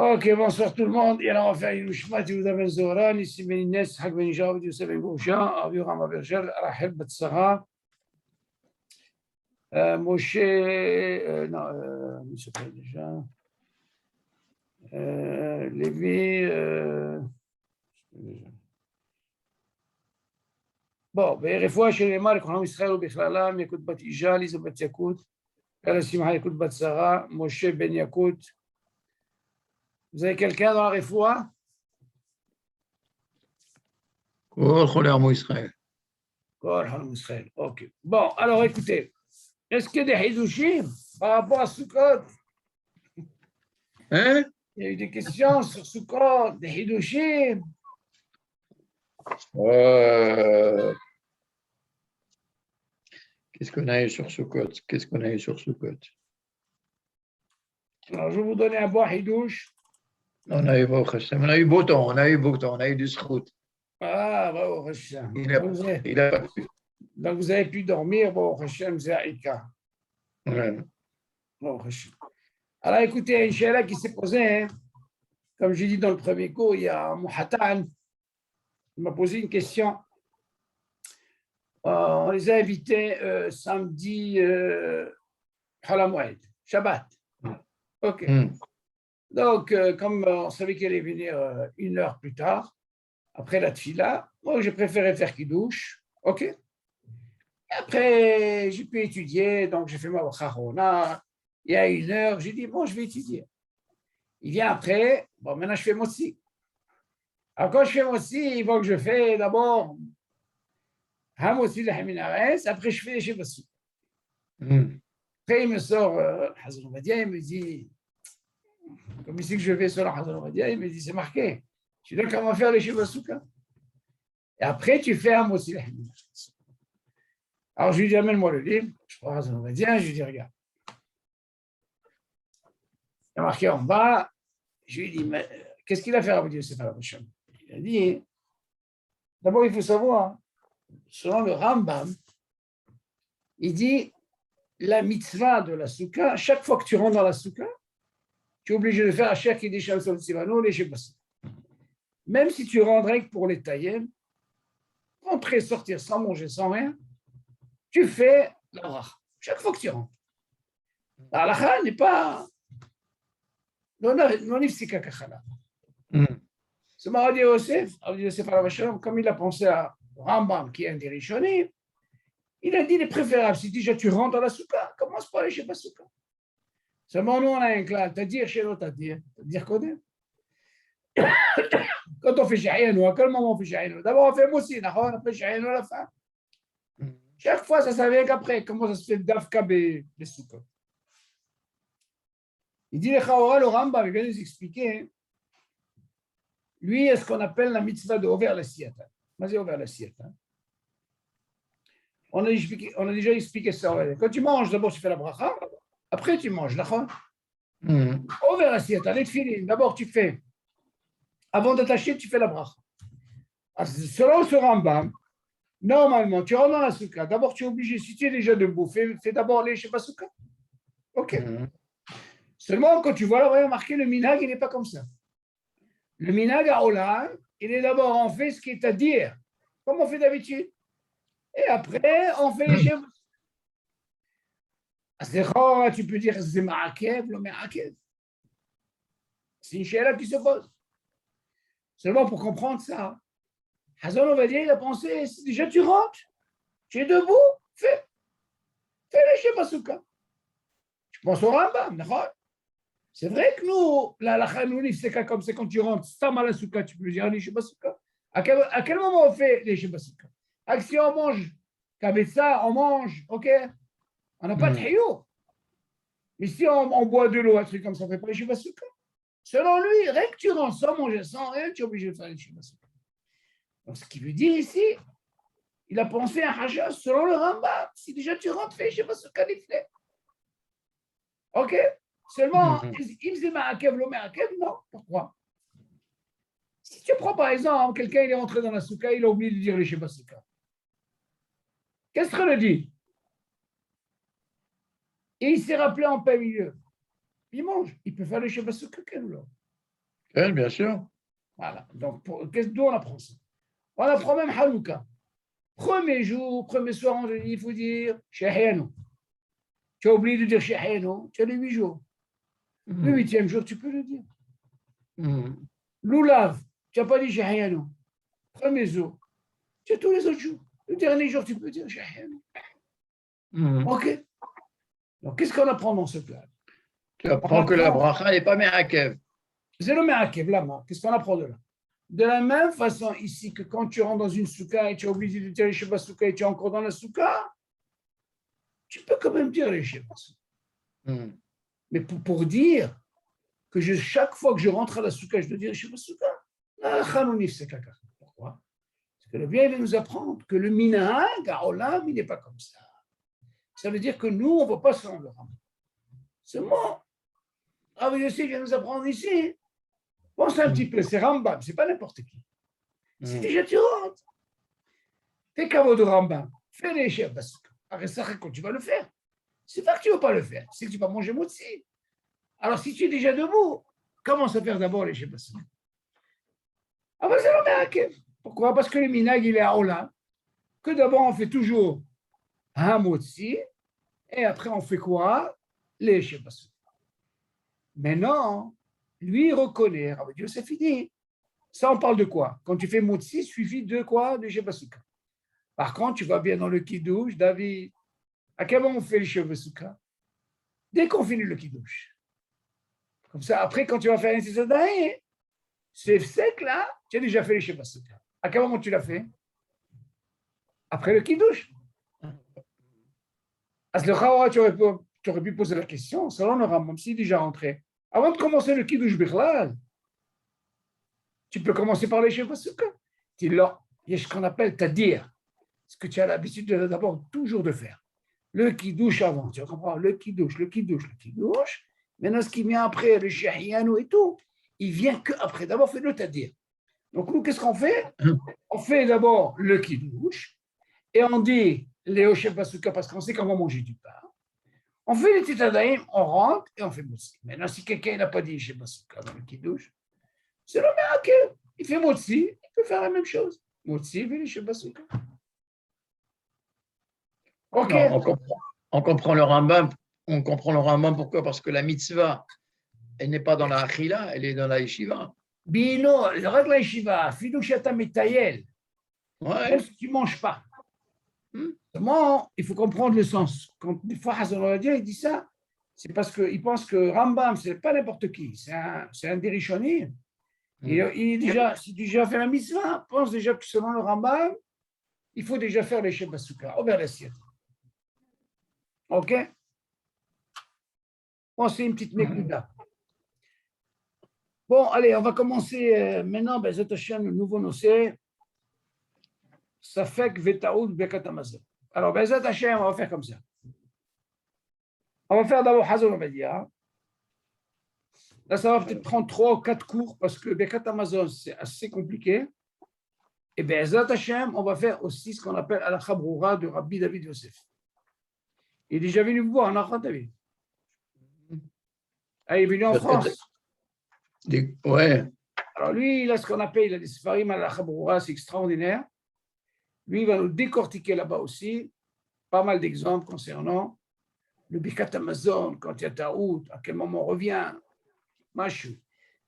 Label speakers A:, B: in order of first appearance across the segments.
A: Ok, bonsoir tout le monde. Et alors, on va faire une shmat, vous avez Zoran, ici Ben Inès, Hak Ben Jaoud, Youssef Ben Goucha, Abiram Abergel, Rahel Batsara, Moshe, non, il s'appelle déjà, Lévi, bon, ברפואה שלמה לכולם ישראל ובכללם, יקוד בת אישה, ליזו בת יקוד, אלה שמחה יקוד בת שרה, משה בן יקוד. Vous avez quelqu'un dans la réfoua?
B: כל חולי עמו ישראל.
A: כל חולי ישראל, ok. Bon, alors écoutez, est-ce qu'il y a des hidouchim par rapport à Sukkot?
B: Hein?
A: Il y a eu des questions sur Sukkot, des hidouchim.
B: Qu'est-ce qu'on a eu sur Sukkot? Qu'est-ce qu'on a eu sur Sukkot?
A: Alors, je vais vous donner un bon hidouche.
B: On a eu Baruch Hashem, on a eu beau temps, on a eu beau temps, on a eu du zchut.
A: Ah, Baruch Hashem.
B: Il a pas pu.
A: Donc, vous avez pu dormir, Baruch Hashem, c'est Aïka.
B: Ouais.
A: Baruch Hashem. Alors, écoutez, il y a une chéla qui s'est posée, hein. Comme j'ai dit dans le premier cours, il y a Mouhatan, il m'a posé une question. On les a invités samedi Halamoued, Shabbat. Ok. Donc, comme on savait qu'elle allait venir 1 heure plus tard, après la tfila, moi j'ai préféré faire Kiddush. Ok. Et après, j'ai pu étudier, donc j'ai fait ma Wachachona. Il y a 1 heure, j'ai dit, bon, je vais étudier. Il vient après, bon, maintenant je fais Motsi. Alors, quand je fais Motsi, il faut que je fais d'abord Hamotsi le Haminares, après je fais les Shebasu. Après, il me sort Hazan Ovadia, il me dit, comme ici que je vais sur la Hazan Ovadia, il me dit, c'est marqué. Tu dois comment faire les Shebasuka. Et après, tu fais Hamotsi le Haminares. Alors, je lui dis, amène-moi le livre. Je prends Hazan Ovadia, je lui dis, regarde. Il a marqué en bas, je lui dis, mais qu'est-ce qu'il a fait Rabbi Yosef Alabasham? Il a dit, d'abord il faut savoir, selon le Rambam, il dit, la mitzvah de la soukha, chaque fois que tu rentres dans la soukha, tu es obligé de faire à chaque édition sur le Sivano, les Shebassi. Même si tu rentrais pour les taïens, rentrer, sortir sans manger, sans rien, tu fais la bracha, chaque fois que tu rentres. La halakha n'est pas... Non ifsika kachala. Ce m'a dit Yosef comme il a pensé à Rambam, qui est un des Rishonim, il a dit il est préférable, si déjà tu rentres dans la soukha, commence par aller chez la soukha. Seulement, nous, on a un clan, t'as-dire chez l'autre, t'as-dire quoi? Quand on fait Shahayano, à quel moment on fait Shahayano? D'abord, on fait Moussi, après Shahayano à la fin. Chaque fois, ça vient qu'après. Comment ça se fait d'Afka les soukha? Il dit, le Rambam, il vient nous expliquer, lui, est ce qu'on appelle la mitzvah de Over la Siyata. Vas-y, Over la Siyata. On a déjà expliqué ça. Quand tu manges, d'abord, tu fais la bracha, après, tu manges, d'accord? Over la Siyata, les tefilin, d'abord, tu fais, avant de t'acheter, tu fais la bracha. Selon ce Rambam, normalement, tu rentres dans la soukha, d'abord, tu es obligé, si tu es déjà debout, fais d'abord les Sheba Soukha. Ok. Seulement, quand tu vois là, marqué le minhag, il n'est pas comme ça. Le minhag à Olam, il est d'abord, on fait ce qui est à dire, comme on fait d'habitude. Et après, on fait les Sheba. Tu peux dire c'est ma'akev, le ma'akev. C'est une chéla qui se pose. Seulement pour comprendre ça, Hazan Ovadia, il a pensé, déjà tu rentres, tu es debout, fais les Sheba Soukha. Je pense au Rambam, d'accord? C'est vrai que nous, la Chanounif, c'est comme c'est quand tu rentres, sans mal à Soukha, tu peux dire les Sheba Soukha. À quel moment on fait les Sheba Soukha? Si on mange, qu'avec ça, on mange, ok? On n'a pas de hayour. Mais si on boit de l'eau, un truc comme ça, on ne fait pas les Sheba Soukha. Selon lui, rien que tu rentres sans manger, sans rien, tu es obligé de faire les Sheba Soukha. Donc, ce qui veut dire ici, il a pensé à Hajjaz selon le Rambam. Si déjà tu rentres, fais les Sheba Soukha l'iflet. Ok? Seulement, il faisait ma'akev, le ma'akev, non. Pourquoi? Si tu prends par exemple, quelqu'un il est rentré dans la soukha, il a oublié de dire les Sheba Soukha. Qu'est-ce qu'on le dit? Et il s'est rappelé en plein milieu. Il mange, il peut faire les Sheba Soukha, quel ou
B: Oui, bien sûr.
A: Voilà. Donc, d'où on apprend ça? On apprend même Hanouka. Premier jour, premier soir, on dit, il faut dire Shahayanu. Tu as oublié de dire Shahayanu, tu as les 8 jours. Le 8e jour, tu peux le dire. Loulav, tu n'as pas dit Shahayanu. Premier jour. Tu as tous les autres jours. Le dernier jour, tu peux dire Shahayanu. OK. Donc, qu'est-ce qu'on apprend dans ce cas?
B: Tu apprends que la bracha n'est pas me'akev.
A: C'est le me'akev, là-bas. Qu'est-ce qu'on apprend de là? De la même façon ici que quand tu rentres dans une souka et tu es obligé de dire les Sheba Souka et tu es encore dans la souka, tu peux quand même dire les Sheba Souka. Mais pour dire que chaque fois que je rentre à la souka, je dois dire les Sheba Souka, c'est caca. Pourquoi? Parce que le bien, il va nous apprendre que le minhag à Olam, il n'est pas comme ça. Ça veut dire que nous, on ne va pas se rendre le Rambam. C'est moi. Ah oui, je sais, il vient nous apprendre ici. Pense un petit peu, c'est Rambam, c'est pas n'importe qui. C'est déjà tu rentres. Fais caveau de Rambam, fais les chefs Basouka. Après ça, quand tu vas le faire, c'est pas que tu ne vas pas le faire, c'est que tu vas manger motzi. Alors si tu es déjà debout, commence à faire d'abord les chefs Basouka. Après ça, on met à Kev. Pourquoi? Parce que le minag, il est à Olam, que d'abord on fait toujours un motzi, et après on fait quoi? Les chefs Basouka. Maintenant, lui, il reconnaît, Rabbi Dieu, c'est fini. Ça, on parle de quoi? Quand tu fais motzi suivi de quoi? De Shebasuka. Par contre, tu vas bien dans le kiddush, David. À quel moment on fait le Shebasuka? Dès qu'on finit le kiddush. Comme ça, après, quand tu vas faire un Tizadaï, c'est sec là, tu as déjà fait le Shebasuka. À quel moment tu l'as fait? Après le kiddush. À ce moment-là, tu aurais pu poser la question, selon le Rambam, si déjà rentré. Avant de commencer le kiddush bichlal, tu peux commencer par les Shebasuka. Il y a ce qu'on appelle tadir, ce que tu as l'habitude d'abord toujours de faire. Le kiddush avant, tu comprends? Le kiddush. Maintenant, ce qui vient après, le shahiyanou et tout, il vient qu'après. D'abord, fais le tadir. Donc, nous, qu'est-ce qu'on fait? On fait d'abord le kiddush et on dit les Hosheb Basuka parce qu'on sait qu'on va manger du pain. On fait les titadaïm, on rentre et on fait motzi. Maintenant, si quelqu'un n'a pas dit Hosheb Basuka dans le kiddush, c'est le miracle. Il fait motzi, il peut faire la même chose. Motzi, il Hosheb Basuka. Ok.
B: Non, on comprend le Rambam. On comprend le Rambam pourquoi? Parce que la mitzvah, elle n'est pas dans la achila, elle est dans la yeshiva.
A: Bino, le règle la yeshiva, fidushata mitayel.
B: Ouais.
A: Même si tu ne manges pas. Seulement, il faut comprendre le sens. Quand des fois Hazan Oradia, il dit ça, c'est parce qu'il pense que Rambam, ce n'est pas n'importe qui, c'est un Dirishoni. Et si tu déjà fait la mitzvah, pense déjà que selon le Rambam, il faut déjà faire les Sheba Souka, au vers l'assiette. OK? Bon, c'est une petite nekuda. Bon, allez, on va commencer maintenant, Bezat Hashem, le nouveau nossé. Safek Vetaoud Bekat Amazon. Alors, Bezat Hashem, on va faire comme ça. On va faire d'abord Hazon Obadia. Là, ça va peut-être prendre 3 ou 4 cours parce que Bekat Amazon, c'est assez compliqué. Et Bezat Hashem, on va faire aussi ce qu'on appelle Al-Akha Broura de Rabbi David Yosef. Il est déjà venu vous voir en Akha David. Il est venu en France.
B: Ouais.
A: Alors lui, il a ce qu'on appelle, il a des Sfarim Al-Akha Broura, c'est extraordinaire. Lui, il va nous décortiquer là-bas aussi pas mal d'exemples concernant le Birkat Amazon, quand il y a Taout, à quel moment on revient.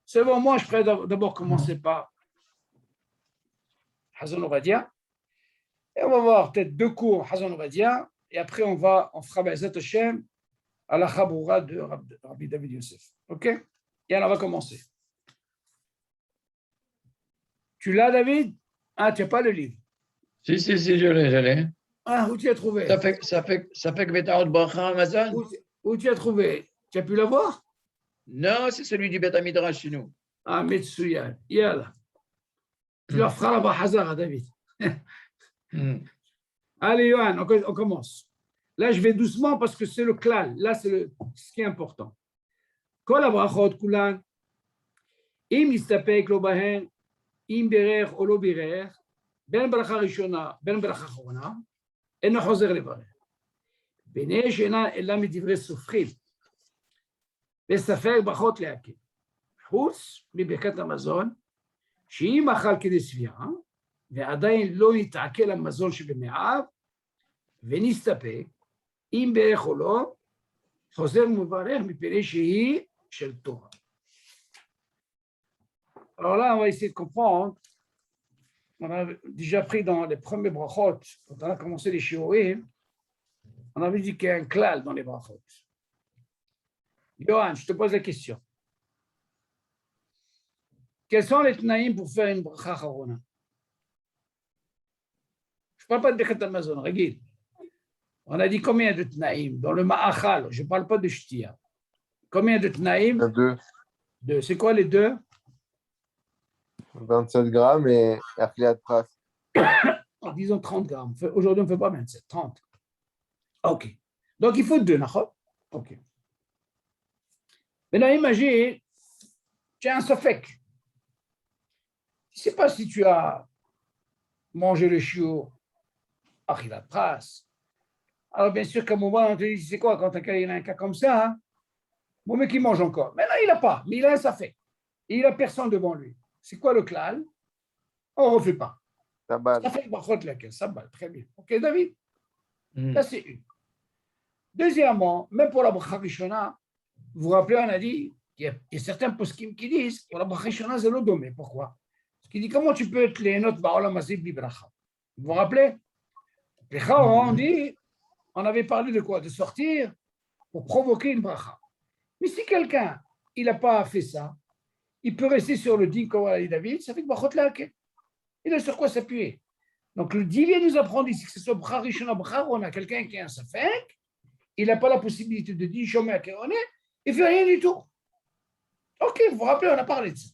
A: C'est bon, moi, je pourrais d'abord commencer par Hazan Ovadia. Et on va voir peut-être 2 cours Hazan Ovadia. Et après, on fera Bezat Hashem à la Chaboura de Rabbi David Yosef. OK? Et alors, on va commencer. Tu l'as, David? Ah, tu n'as pas le livre?
B: Si, je l'ai.
A: Ah, où tu as trouvé?
B: Ça fait que Betaoud Bracha Amazon.
A: Où tu as trouvé? Tu as pu l'avoir?
B: Non, c'est celui du Beth Midrash chez nous.
A: Ah, Metsuyan. Yalla. Tu leur feras la Bahazara, David. Allez, Yohan, on commence. Là, je vais doucement parce que c'est le klal. Là, c'est ce qui est important. Kol habrachot kulan, im nistapek lo bahen, im berer ou lo berer, ben bracha rishona, ben bracha chorona, eno choser levarer. Bene she'ena ela midivre sofrim, וספק ברכות להקל. חוץ מברכת המזון, שאם אכל כדי סבירה, ועדיין לא נתעכל המזון שבמעיו, ונסתפק, אם ברך או לא, חוזר ומברך מפני שהיא של תורה. Alors là, on va essayer de comprendre. On a déjà pris dans les premiers brachot, quand on a commencé les shiurim, on avait dit qu'il y a un klal dans les brachot. Johan, je te pose la question. Quels sont les tnaïm pour faire une bracha charona? Je ne parle pas de Birkat Hamazon, regarde. On a dit combien de tnaïm dans le ma'achal, je ne parle pas de shtia. Combien de tnaïm?
C: Deux.
A: Deux. C'est quoi les deux?
C: 27 grammes et affiliate pras.
A: Disons 30 grammes. Aujourd'hui, on ne fait pas 27, 30. OK. Donc, il faut deux, d'accord? OK. Maintenant, imagine, tu as un safek. Je ne sais pas si tu as mangé le chiot affiliate pras. Alors, bien sûr, qu'à un moment, on te dit, c'est quoi, quand il a un cas comme ça, hein? Bon, mais qui mange encore. Maintenant, il n'a pas, mais il a un safek. Et il n'a personne devant lui. C'est quoi le klal? On ne refait pas.
C: Ça balle.
A: Ça fait brachot laquelle? Ça balle, très bien. OK, David? Ça, c'est une. Deuxièmement, même pour la bracha rishona, vous vous rappelez, on a dit qu'il y a certains poskim qui disent que la bracha rishona, c'est l'odomé. Pourquoi? Parce qu'il dit, comment tu peux être les notes ba'olam hazeh bi bracha? Vous vous rappelez? Les Chahora, on dit, on avait parlé de quoi? De sortir pour provoquer une bracha. Mais si quelqu'un, il n'a pas fait ça, il peut rester sur le din comme a dit David, ça fait que brachot laquelle. Il a sur quoi s'appuyer. Donc le din vient nous apprendre ici que ce soit bracha rishona, bracha on a quelqu'un qui a un safek, il n'a pas la possibilité de dire shomer akeroné, il ne fait rien du tout. Ok, vous vous rappelez, on a parlé de ça.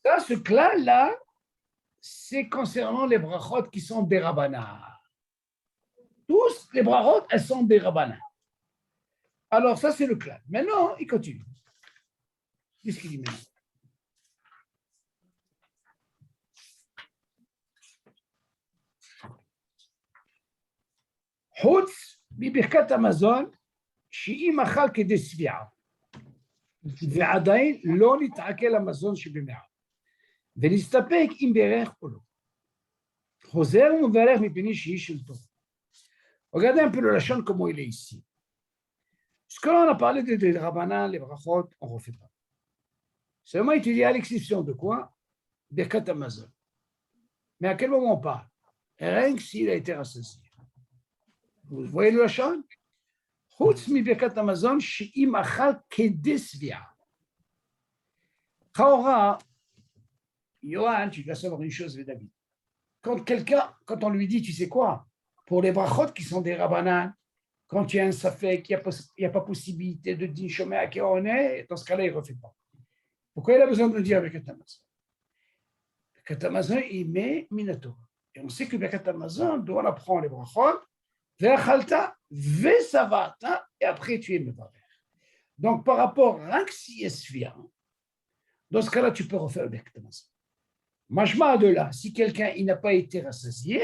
A: Ça, ce clan-là, c'est concernant les brachot qui sont des rabbanan. Tous les brachot, elles sont des rabbanan. Alors ça, c'est le clan. Maintenant, il continue. Qu'est-ce qu'il dit maintenant? חוץ מברכת המזון, שאם אכל כדי שבעה, ועדיין לא נתעכל המזון שבמעיו, ונסתפק אם ברך או לא. חוזר ומברך מפני שהיא של תורה. Regardez un peu le lachon, comment il est ici. Ce que l'on a parlé de Rabbanan, les brachot, on ne refait pas. Seulement étudier à l'exception de quoi? Birkat Hamazon. Mais à quel moment on parle? Rien que s'il a été rassasié. Vous voyez le lachon? חוץ מברכת המזון שאם אכל כדי שבעה. Chahora, Yohan, tu dois savoir une chose, David. Quand on lui dit, tu sais quoi? Pour les brachot qui sont des rabbanan, quand il y a un safek, il n'y a pas possibilité de dire shomer à qui on est, dans ce cas-là, il ne refait pas. Pourquoi il a besoin de le dire avec Birkat Hamazon? Birkat Hamazon, il met minato. Et on sait que Birkat Hamazon doit l'apprendre les brachot, ve'achalta, ve'savata, et après tu es mevarer. Donc par rapport à si esvia, dans ce cas-là, tu peux refaire Birkat Hamazon. Mashma de là, si quelqu'un il n'a pas été rassasié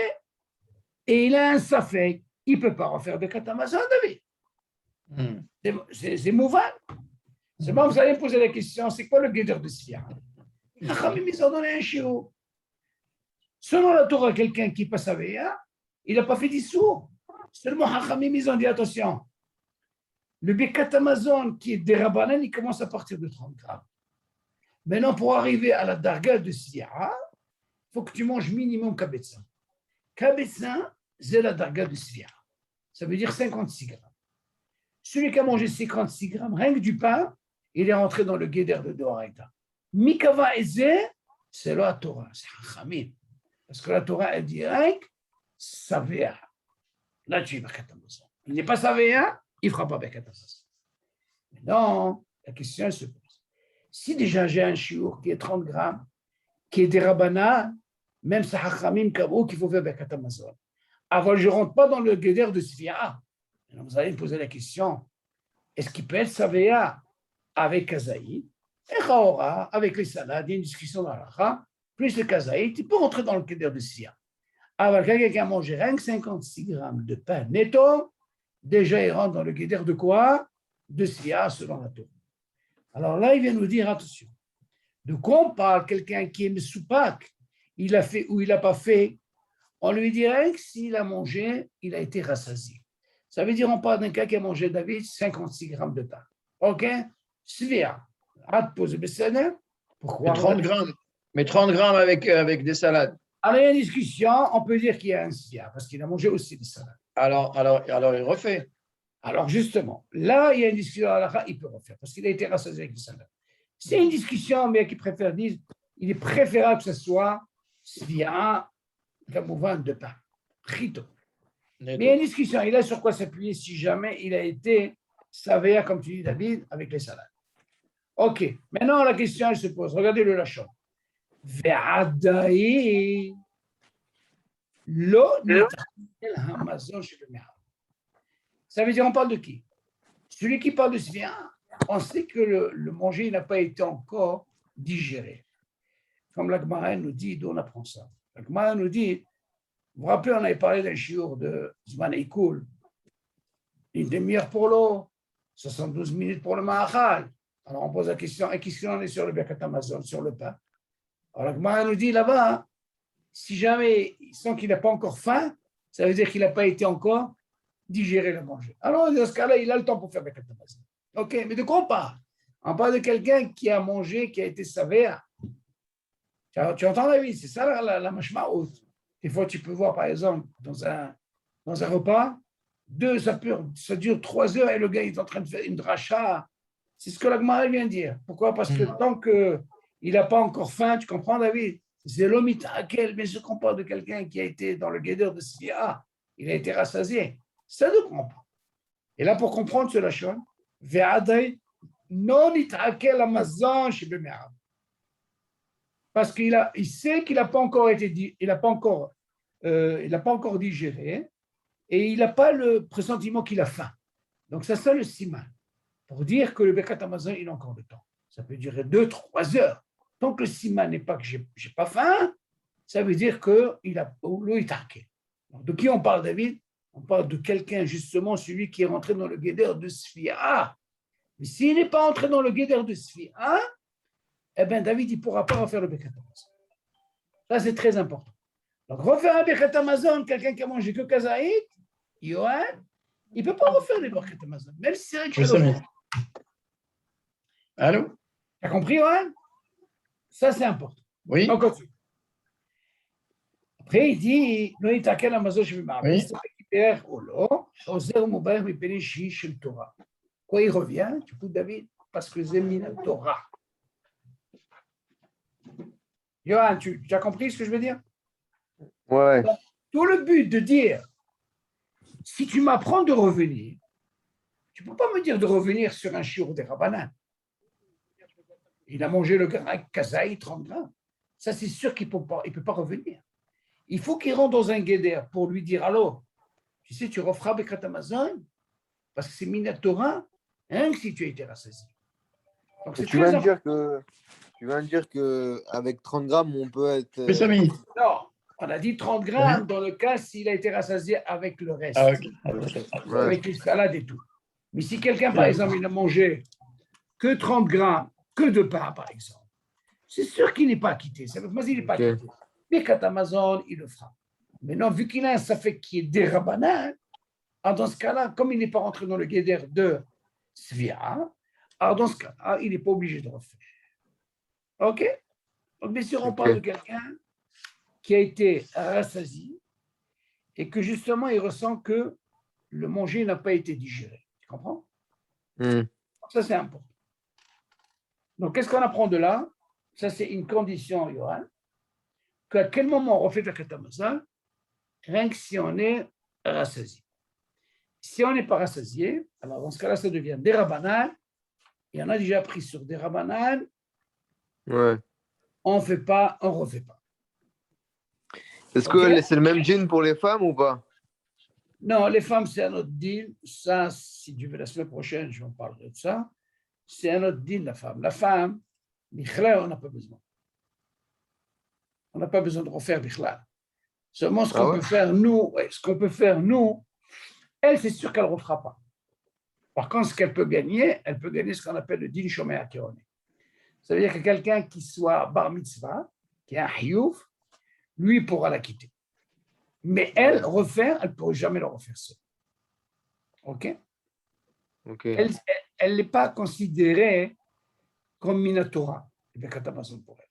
A: et il a un safek, il ne peut pas refaire Birkat Hamazon, David. C'est mouvant. C'est bon, vous allez me poser la question, c'est quoi le guédeur de Sfia? Chachamim, ils ont donné un chiot. Selon la Torah, quelqu'un qui passe à Veya, il n'a pas fait d'issour. Seulement Chachamim, ils ont dit attention. Le Birkat Hamazon qui est des rabbanan, il commence à partir de 30 grammes. Maintenant, pour arriver à la darga de Sfia, il faut que tu manges minimum kabetza. Kabetza, c'est la darga de Sfia. Ça veut dire 56 grammes. Celui qui a mangé 56 grammes, rien que du pain, il est rentré dans le guéder de Doraita. Mikava Eze, c'est la Torah, c'est Chachamim. Parce que la Torah, elle dit rien que Savea. Là, tu es Birkat Hamazon. Il n'est pas Savea, il ne fera pas Birkat Hamazon. Non, la question elle se pose. Si déjà j'ai un chiour qui est 30 grammes, qui est des rabbanan, même c'est Chachamim Kavou qu'il faut faire Birkat Hamazon. Avant, je ne rentre pas dans le guéder de Sfia. Vous allez me poser la question, est-ce qu'il peut être Savea avec Kazaït et Chahora avec les salades? Il y a une discussion dans la plus le Kazaït, il peut rentrer dans le Keder de Sia. Alors, quelqu'un qui a mangé rien que 56 grammes de pain netto, déjà il rentre dans le Keder de quoi? De Sia selon la Torah. Alors là, il vient nous dire, attention, de quoi on parle? Quelqu'un qui est mesoupak, il a fait ou il n'a pas fait, on lui dirait que s'il a mangé, il a été rassasié. Ça veut dire, on parle d'un cas qui a mangé, David, 56 grammes de pain. OK? Svia. Hâte pose le pourquoi?
B: Mais 30 grammes avec des salades.
A: Alors, il y a une discussion, on peut dire qu'il y a un svia, parce qu'il a mangé aussi des salades.
B: Alors, il refait.
A: Alors, justement, là, il y a une discussion, il peut refaire, parce qu'il a été rassasié avec des salades. C'est une discussion, mais qui préfère dire, il est préférable que ce soit svia, kamouvan de pain, chito. Mais il y a une discussion, il a sur quoi s'appuyer si jamais il a été savéa, comme tu dis, David, avec les salades. OK. Maintenant, la question, elle se pose. Regardez le lachon. Ve'adai lo nitakil hamazon shel me'av. Ça veut dire, on parle de qui? Celui qui parle de svia, on sait que le manger n'a pas été encore digéré. Comme la Gemara nous dit, d'où on apprend ça. La Gemara nous dit, vous vous rappelez, on avait parlé d'un shiur de Zman Eikoul, une demi-heure pour l'eau, 72 minutes pour le ma'achal. Alors on pose la question, et qu'est-ce qu'il en est sur le Birkat Hamazon, sur le pain? Alors la Gemara nous dit là-bas, si jamais il sent qu'il n'a pas encore faim, ça veut dire qu'il n'a pas été encore digéré le manger. Alors dans ce cas-là, il a le temps pour faire Birkat Hamazon. Ok, mais de quoi on parle? On parle de quelqu'un qui a mangé, qui a été savéa. Tu entends la vie, c'est ça la mashma haute. Des fois, tu peux voir, par exemple, dans un repas, ça dure 3 heures et le gars il est en train de faire une dracha. C'est ce que la Gemara vient de dire. Pourquoi? Parce que tant qu'il n'a pas encore faim, tu comprends, David? C'est l'omita akel, mais je comprends de quelqu'un qui a été dans le guédeur de Svi'a, il a été rassasié. Ça ne comprend pas. Et là, pour comprendre ce lachon, ve'adai non itakel amazon chez Beme'av. Parce qu'il sait qu'il n'a pas encore été, il n'a pas encore digéré et il n'a pas le pressentiment qu'il a faim. Donc ça, c'est le siman. Pour dire que le Birkat Hamazon, il a encore le temps. Ça peut durer 2-3 heures. Tant que le siman n'est pas que j'ai pas faim, ça veut dire qu'il a l'eau est arquée. De qui on parle, David? On parle de quelqu'un, justement, celui qui est rentré dans le guédère de Sfi'a. Mais s'il n'est pas entré dans le guédère de Sfi'a, eh bien, David, il ne pourra pas refaire le Birkat Hamazon. Ça, c'est très important. Donc, refaire un Birkat Hamazon, quelqu'un qui a mangé que kazaït, Yohan, il ne peut pas refaire les Birkat Hamazon, même si c'est un
B: Allô?
A: Tu as compris, Yohan? Ça, c'est important.
B: Oui.
A: On continue. Après, il dit, oui. Quoi, il revient, tu peux, David, parce que c'est mina Torah. Johan, tu as compris ce que je veux dire?
C: Ouais.
A: Donc, tout le but de dire, si tu m'apprends de revenir, tu ne peux pas me dire de revenir sur un shiur des Rabbanan. Il a mangé le kazaï 30 grammes. Ça, c'est sûr qu'il ne peut pas revenir. Il faut qu'il rentre dans un guéder pour lui dire, alors, tu sais, tu referas Birkat Hamazon, parce que c'est Minat Torah, hein, si tu as été rassasié. Donc, c'est
C: Tu viens de dire qu'avec 30 grammes, on peut être.
A: Non, on a dit 30 grammes dans le cas s'il a été rassasié avec le reste, avec les salades et tout. Mais si quelqu'un, par exemple, il n'a mangé que 30 grammes, que de pain, par exemple, c'est sûr qu'il n'est pas acquitté. Mais il n'est pas acquitté. Birkat Hamazon, il le fera. Maintenant, vu qu'il a un safek qui est des Rabbanan, alors dans ce cas-là, comme il n'est pas rentré dans le guéder de Svia, alors dans ce cas-là, il n'est pas obligé de refaire. OK? Donc, bien sûr, on parle de quelqu'un qui a été rassasié et que justement, il ressent que le manger n'a pas été digéré. Tu comprends? Ça, c'est important. Donc, qu'est-ce qu'on apprend de là? Ça, c'est une condition, Yohan, qu'à quel moment on refait la Birkat Hamazon, rien que si on est rassasié. Si on n'est pas rassasié, alors dans ce cas-là, ça devient des Rabbanan. Et on a déjà pris sur des Rabbanan.
C: Ouais.
A: On ne fait pas, on ne refait pas.
C: Est-ce que c'est le même djinn pour les femmes ou pas?
A: Non, les femmes, c'est un autre deal. Ça, si tu veux, la semaine prochaine, je vais en parler de ça. C'est un autre deal, la femme. La femme, Bichlal, on n'a pas besoin. On n'a pas besoin de refaire Bichlal. Seulement, ce qu'on peut faire, nous, elle, c'est sûr qu'elle ne refera pas. Par contre, ce qu'elle peut gagner, elle peut gagner ce qu'on appelle le din shomei akeone. Ça veut dire que quelqu'un qui soit bar mitzvah, qui est un hiyuv, lui pourra la quitter. Mais elle, refaire, elle ne pourra jamais le refaire seule. OK?
C: Ok.
A: Elle n'est pas considérée comme Minatora, Birkat Hamazon pour elle.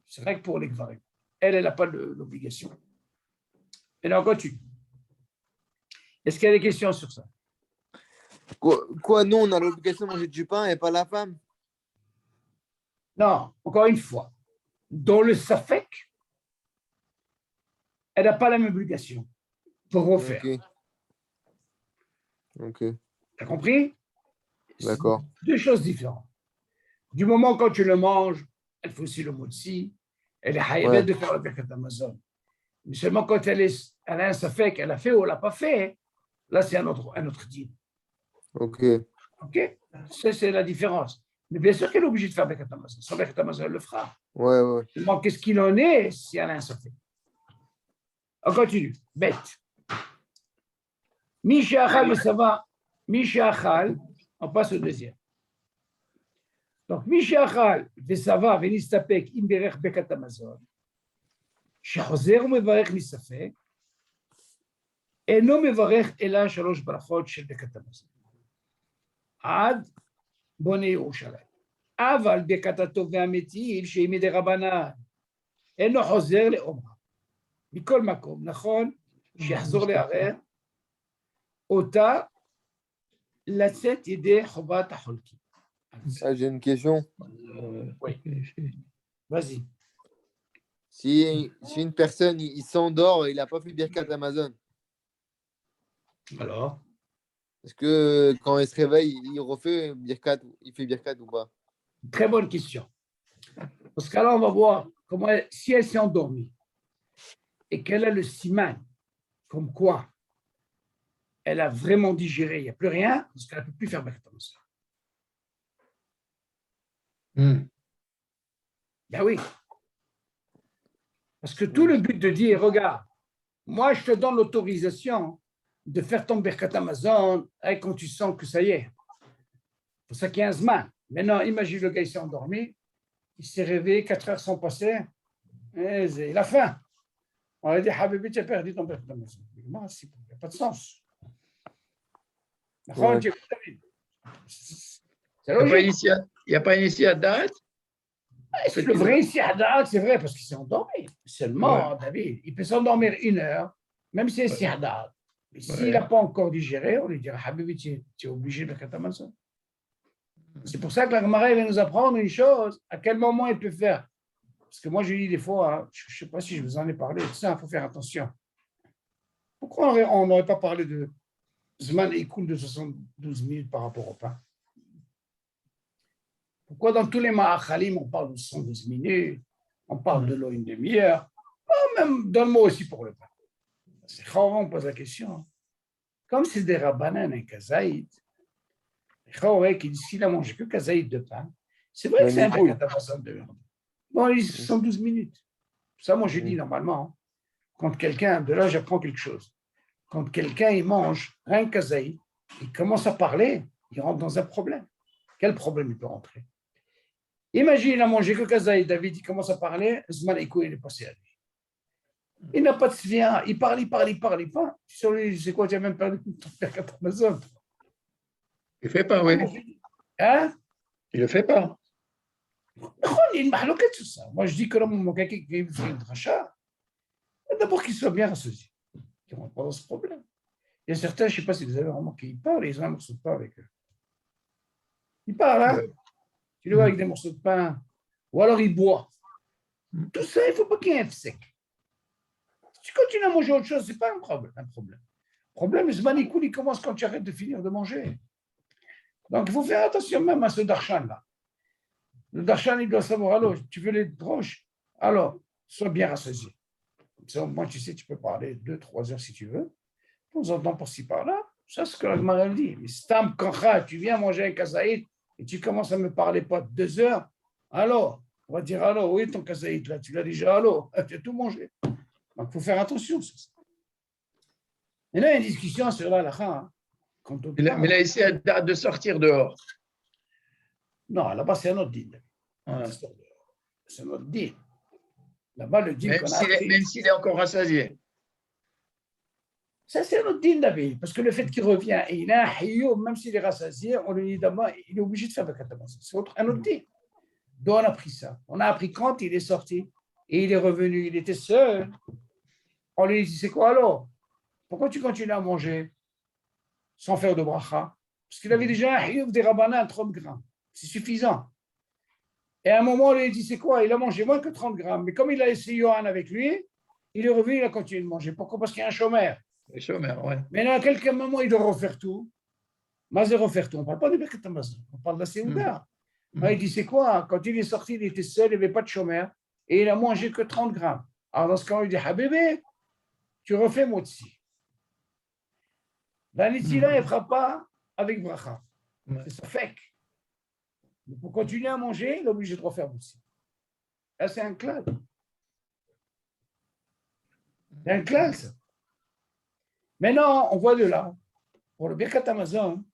A: C'est vrai que pour les Gvarim. Elle n'a pas l'obligation. Et là, on continue. Est-ce qu'il y a des questions sur ça?
C: Quoi, nous, on a l'obligation de manger du pain et pas la femme?
A: Non, encore une fois. Dans le Safek, elle n'a pas la même obligation pour refaire.
C: Ok.
A: Tu as compris?
C: D'accord.
A: Deux choses différentes. Du moment quand tu le manges, elle fait aussi le motzi, elle est haïbette de faire le Birkat Hamazon. Mais seulement quand elle a un Safek, elle a fait ou elle n'a pas fait, là c'est un autre deal.
C: Ok.
A: OK? Ça, c'est la différence. Mais bien sûr qu'elle est obligée de faire Birkat Hamazon. Sans Birkat Hamazon, elle le fera.
C: Ouais.
A: Seulement, qu'est-ce qu'il en est si elle a un Safek? On continue. Bête. Mishachal, mais ça va. Mishachal, on passe au deuxième. Donc, Mishachal, Vesava, Venistapek, Imberech, Birkat Hamazon. שחוזר ומברך מספק, אינו מברך אלא 3 ברכות של ברכת המזון. עד בונה ירושלים. אבל ברכת הטוב והמטיל שהיא מדרבנן, אינו חוזר לאומרה. מכל מקום, נכון, שיחזור לערער, אותה לצאת ידי חובת החולקים.
C: J'ai une question.
A: Oui. Vas-y.
C: Si une personne il s'endort et il n'a pas fait Birkat Amazon,
A: Alors,
C: est-ce que quand il se réveille, il refait Birkat, il fait Birkat ou pas?
A: très bonne question. Parce qu'alors, on va voir comment si elle s'est endormie et qu'elle a le siman, comme quoi elle a vraiment digéré, il n'y a plus rien, parce qu'elle ne peut plus faire Birkat Hamazon. Ben oui. Parce que tout le but de dire, regarde, moi je te donne l'autorisation de faire ton Birkat Hamazon quand tu sens que ça y est. C'est pour ça qu'il y a un zman. Maintenant, imagine le gars, il s'est endormi, il s'est réveillé, 4 heures sont passées, et il a faim. On a dit, Habibi, tu as perdu ton Birkat Hamazon. Il n'y a pas de sens.
C: Ouais.
A: C'est
B: Il
A: logique.
B: n'y a pas initié à date.
A: Le vrai ici, c'est vrai, parce qu'il s'est endormi. Seulement, David, il peut s'endormir 1 heure, même si c'est Haddad. Mais s'il n'a pas encore digéré, on lui dira, Habibi, tu es obligé de Birkat Hamazon. C'est pour ça que la Gemara va nous apprendre une chose, à quel moment il peut faire. Parce que moi, je dis des fois, hein, je ne sais pas si je vous en ai parlé, tout ça, il faut faire attention. Pourquoi on n'aurait pas parlé de Zman Ikoun de 72 minutes par rapport au pain? Pourquoi dans tous les Ma'achalim, on parle de 112 minutes, on parle de l'eau 1/2 heure, même donne-moi aussi pour le pain. C'est Chora, on pose la question. Comme c'est des Rabbanan et Kazaïd, Chora qui dit s'il a mangé que Kazaïd de pain, c'est vrai que c'est un Birkat Hamazon de viande. Bon, il 112 minutes. Ça, moi, je dis normalement, quand quelqu'un, de là, j'apprends quelque chose. Quand quelqu'un, il mange rien que Kazaïd, il commence à parler, il rentre dans un problème. Quel problème il peut rentrer? Imagine, il a mangé que Kazaïd, David, il commence à parler, Zman Eko, il est passé à lui. Il n'a pas de svia, il parle pas. C'est quoi, tu n'as même pas de Birkat Hamazon?
B: Il ne fait pas, oui.
A: Hein?
B: Il ne le fait pas.
A: Il y a une mahloquette sur ça. Moi, je dis que l'homme, quelqu'un qui fait une dracha, d'abord qu'il soit bien rassasié, qu'il ne rentre pas dans ce problème. Il y a certains, je ne sais pas si vous avez remarqué, ils parlent et ils ont un morceau de pain avec eux. Ils parlent, hein? Tu le vois avec des morceaux de pain, ou alors ils boivent. Tout ça, il ne faut pas qu'il y ait un sec. Si tu continues à manger autre chose, ce n'est pas un problème. Le problème, ce manikoul, il commence quand tu arrêtes de finir de manger. Donc, il faut faire attention même à ce darshan-là. Le darshan, il doit savoir, alors, tu veux les proches, alors, sois bien rassasié. Comme ça, au moins, tu sais, tu peux parler 2-3 heures si tu veux. De temps en temps, par-ci, par-là. Ça, c'est ce que la Gemara dit. Mais Stam Kancha, tu viens manger un kazaïd et tu commences à me parler pas 2 heures, alors, on va dire, alors, oui, ton kazaïd, là, tu l'as déjà, alors, tu as tout mangé. Donc, il faut faire attention sur ça. Et là, il y a une discussion sur la halakha. Quand on
B: Mais
A: parle-
B: là, ici, elle a de sortir dehors.
A: Non, là-bas, c'est un autre din.
B: Ouais.
A: C'est un autre din. Là-bas, le din qu'on a appris.
B: Même s'il est encore rassasié.
A: Ça, c'est un autre din, David. Parce que le fait qu'il revient et il a un hayoum, même s'il est rassasié, on lui dit d'abord, il est obligé de faire Birkat Hamazon. C'est un autre din. D'où on a appris ça? On a appris quand il est sorti et il est revenu, il était seul. On lui dit, c'est quoi alors? Pourquoi tu continues à manger sans faire de bracha? Parce qu'il avait déjà un hayoum des rabbana 30 grammes. C'est suffisant. Et à un moment, on lui a dit, c'est quoi? Il a mangé moins que 30 grammes. Mais comme il a laissé Johan avec lui, il est revenu, il a continué de manger. Pourquoi? Parce qu'il y a un chômeur.
B: Les chômeurs, ouais.
A: Mais à quelques moments, il doit refaire tout. Mais refaire tout. On ne parle pas de Birkat Hamazon, on parle de la Séouda. Il dit, c'est quoi? Quand il est sorti, il était seul, il n'y avait pas de chômeur. Et il a mangé que 30 grammes. Alors dans ce cas, il dit, Habibé, tu refais Motsi. La Nitila, elle ne fera pas avec bracha. C'est ça fait. Mais pour continuer à manger, il est obligé de refaire Motsi. Là, c'est un clal. C'est un clal, ça. Maintenant, on voit de là, pour le Birkat Hamazon,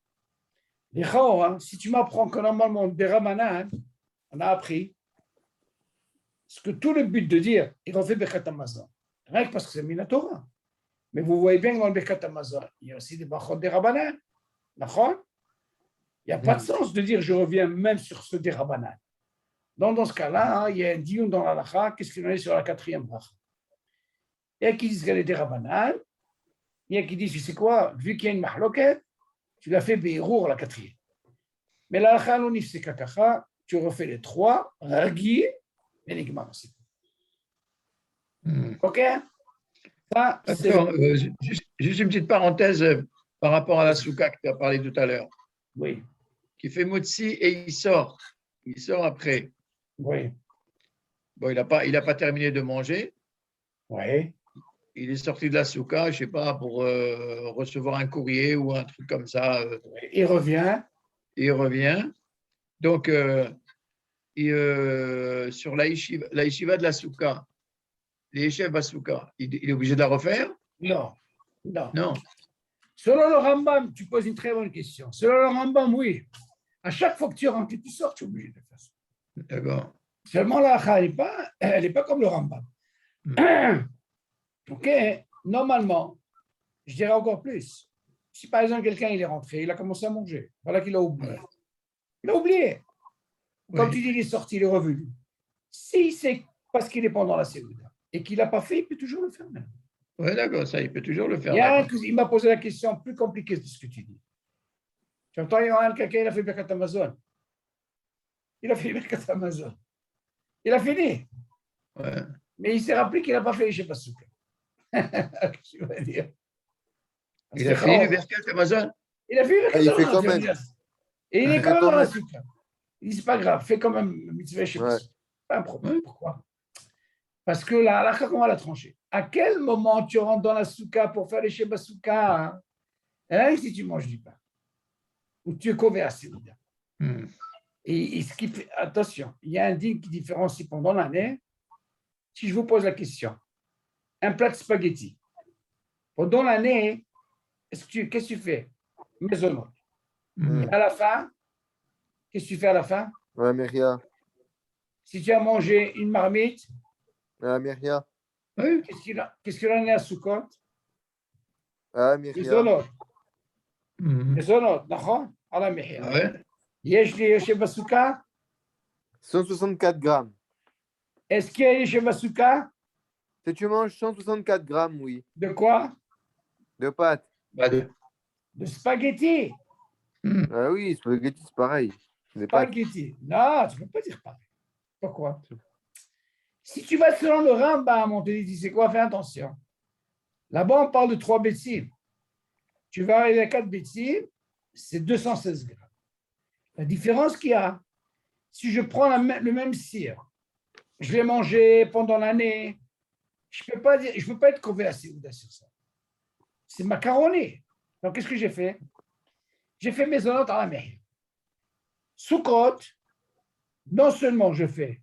A: les Chaora, si tu m'apprends que normalement, des Ramanan, on a appris, ce que tout le but de dire, il refait Birkat Hamazon. Rien que parce que c'est Minatora. Mais vous voyez bien que dans le Birkat Hamazon, il y a aussi des Bachot des Rabbanan. D'accord? Il n'y a pas de sens de dire je reviens même sur ce des Rabbanan. Donc, dans ce cas-là, il y a un dioun dans la lacha, qu'est-ce qu'il en est sur la quatrième bracha? Il y a qui disent qu'elle est des Rabbanan, il y a qui disent, tu sais quoi, vu qu'il y a une mahloket, tu l'as fait Be'erour la quatrième. Mais la lacha l'onif c'est kakacha, tu refais les trois, ragi, et l'igmar aussi. Ok? Ça, c'est
B: Attends, juste une petite parenthèse par rapport à la soukha que tu as parlé tout à l'heure.
A: Oui,
B: Qui fait Motsi et il sort. Il sort après.
A: oui,
B: Bon, il a pas terminé de manger.
A: oui.
B: Il est sorti de la soukha, je ne sais pas, pour recevoir un courrier ou un truc comme ça.
A: Il revient.
B: Il revient. Donc, sur la yeshiva de la soukha, les yeshivas à soukha, il est obligé de la refaire?
A: Non, non.
B: Non.
A: Selon le Rambam, tu poses une très bonne question. Selon le Rambam, oui. À chaque fois que tu rentres et tu sors, tu es obligé de faire ça.
B: D'accord.
A: Seulement la halakha, elle n'est pas comme le Rambam. Ok, normalement, je dirais encore plus. Si par exemple quelqu'un il est rentré, il a commencé à manger, voilà qu'il a oublié. Il a oublié. Comme
B: Oui.
A: tu dis, il est sorti, il est revenu. Si c'est parce qu'il est pendant la Séouda et qu'il n'a pas fait, il peut toujours le faire même.
B: Oui, d'accord, ça, il peut toujours le faire.
A: Il y a un
B: D'accord.
A: il m'a posé la question plus compliquée de ce que tu dis. Tu entends, il y a un quelqu'un, il a fait Birkat Hamazon. Il a fait Birkat Hamazon. Il a fini.
B: Ouais.
A: Mais il s'est rappelé qu'il n'a pas fait les Shepasuka. Qu'est-ce que tu vas dire?
B: Il a fini le Birkat Hamazon?
A: Il a fait
C: Ah, il fait quand
A: Birkat
C: même.
A: Hamazon. Et il
C: Il
A: est
C: fait
A: quand même
C: quand
A: dans la
C: même.
A: Souka. Il dit, c'est pas grave, fais quand même le mitzvah Shepasuka. Pas un problème.
B: Ouais.
A: Pourquoi? Parce que la halakha, comment l'a tranché? À quel moment tu rentres dans la souka pour faire les Shebasuka? Hein, si tu manges du pain. Ou tu es conversé. Et ce qui fait, attention, il y a un din qui différencie pendant l'année. Si je vous pose la question, un plat de spaghetti, pendant l'année, qu'est-ce que tu fais? Maisonnante. Et à la fin, qu'est-ce que tu fais à la fin?
C: Ouais, Myria.
A: Si tu as mangé une marmite,
C: Ah, Myria.
B: Oui.
A: qu'est-ce qu'il en est à Sukkot?
C: Ah, Myria.
A: Maisonnante. Maisonnante, d'accord? À la mihia.
B: Ouais.
A: Yesh li Shebasuka?
C: 164 grammes.
A: Est-ce qu'il y a les Shebasuka?
C: Si tu manges 164 grammes, oui,
A: De quoi?
C: de pâtes.
B: Bah,
A: De spaghetti.
C: Ah oui, spaghetti, c'est pareil. Des pâtes.
A: Spaghetti. Non, tu ne peux pas dire pareil. Pourquoi? Si tu vas selon le Rambam, on te dit, c'est quoi? Fais attention. Là-bas, on parle de 3 bêtises. Tu vas arriver à 4 bêtises, c'est 216 grammes. La différence qu'il y a, si je prends le même cire, je l'ai mangé pendant l'année, je ne peux pas être conversé sur ça. C'est macaroni. Donc, qu'est-ce que j'ai fait? J'ai fait mes honnêtes à la mer. Soukot, non seulement je fais,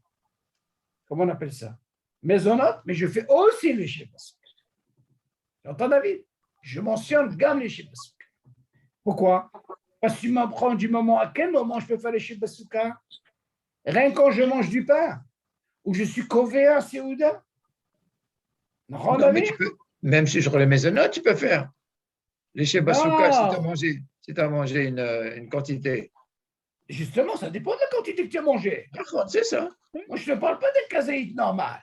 A: comment on appelle ça? Mes honnêtes, mais je fais aussi les Shebasuka. Tu entends, David? Je mentionne gamme les Shebasuka. Pourquoi? Parce que tu m'apprends du moment à quel moment je peux faire les Sheba Souka. Rien quand je mange du pain, ou je suis cové à Séouda.
B: Non, mais tu peux, même si sur les maisonnettes, tu peux faire. Les Sheba Souka, si tu as mangé une quantité.
A: Justement, ça dépend de la quantité que tu as mangé.
B: C'est ça.
A: Moi, je ne te parle pas des kazaïtes normales.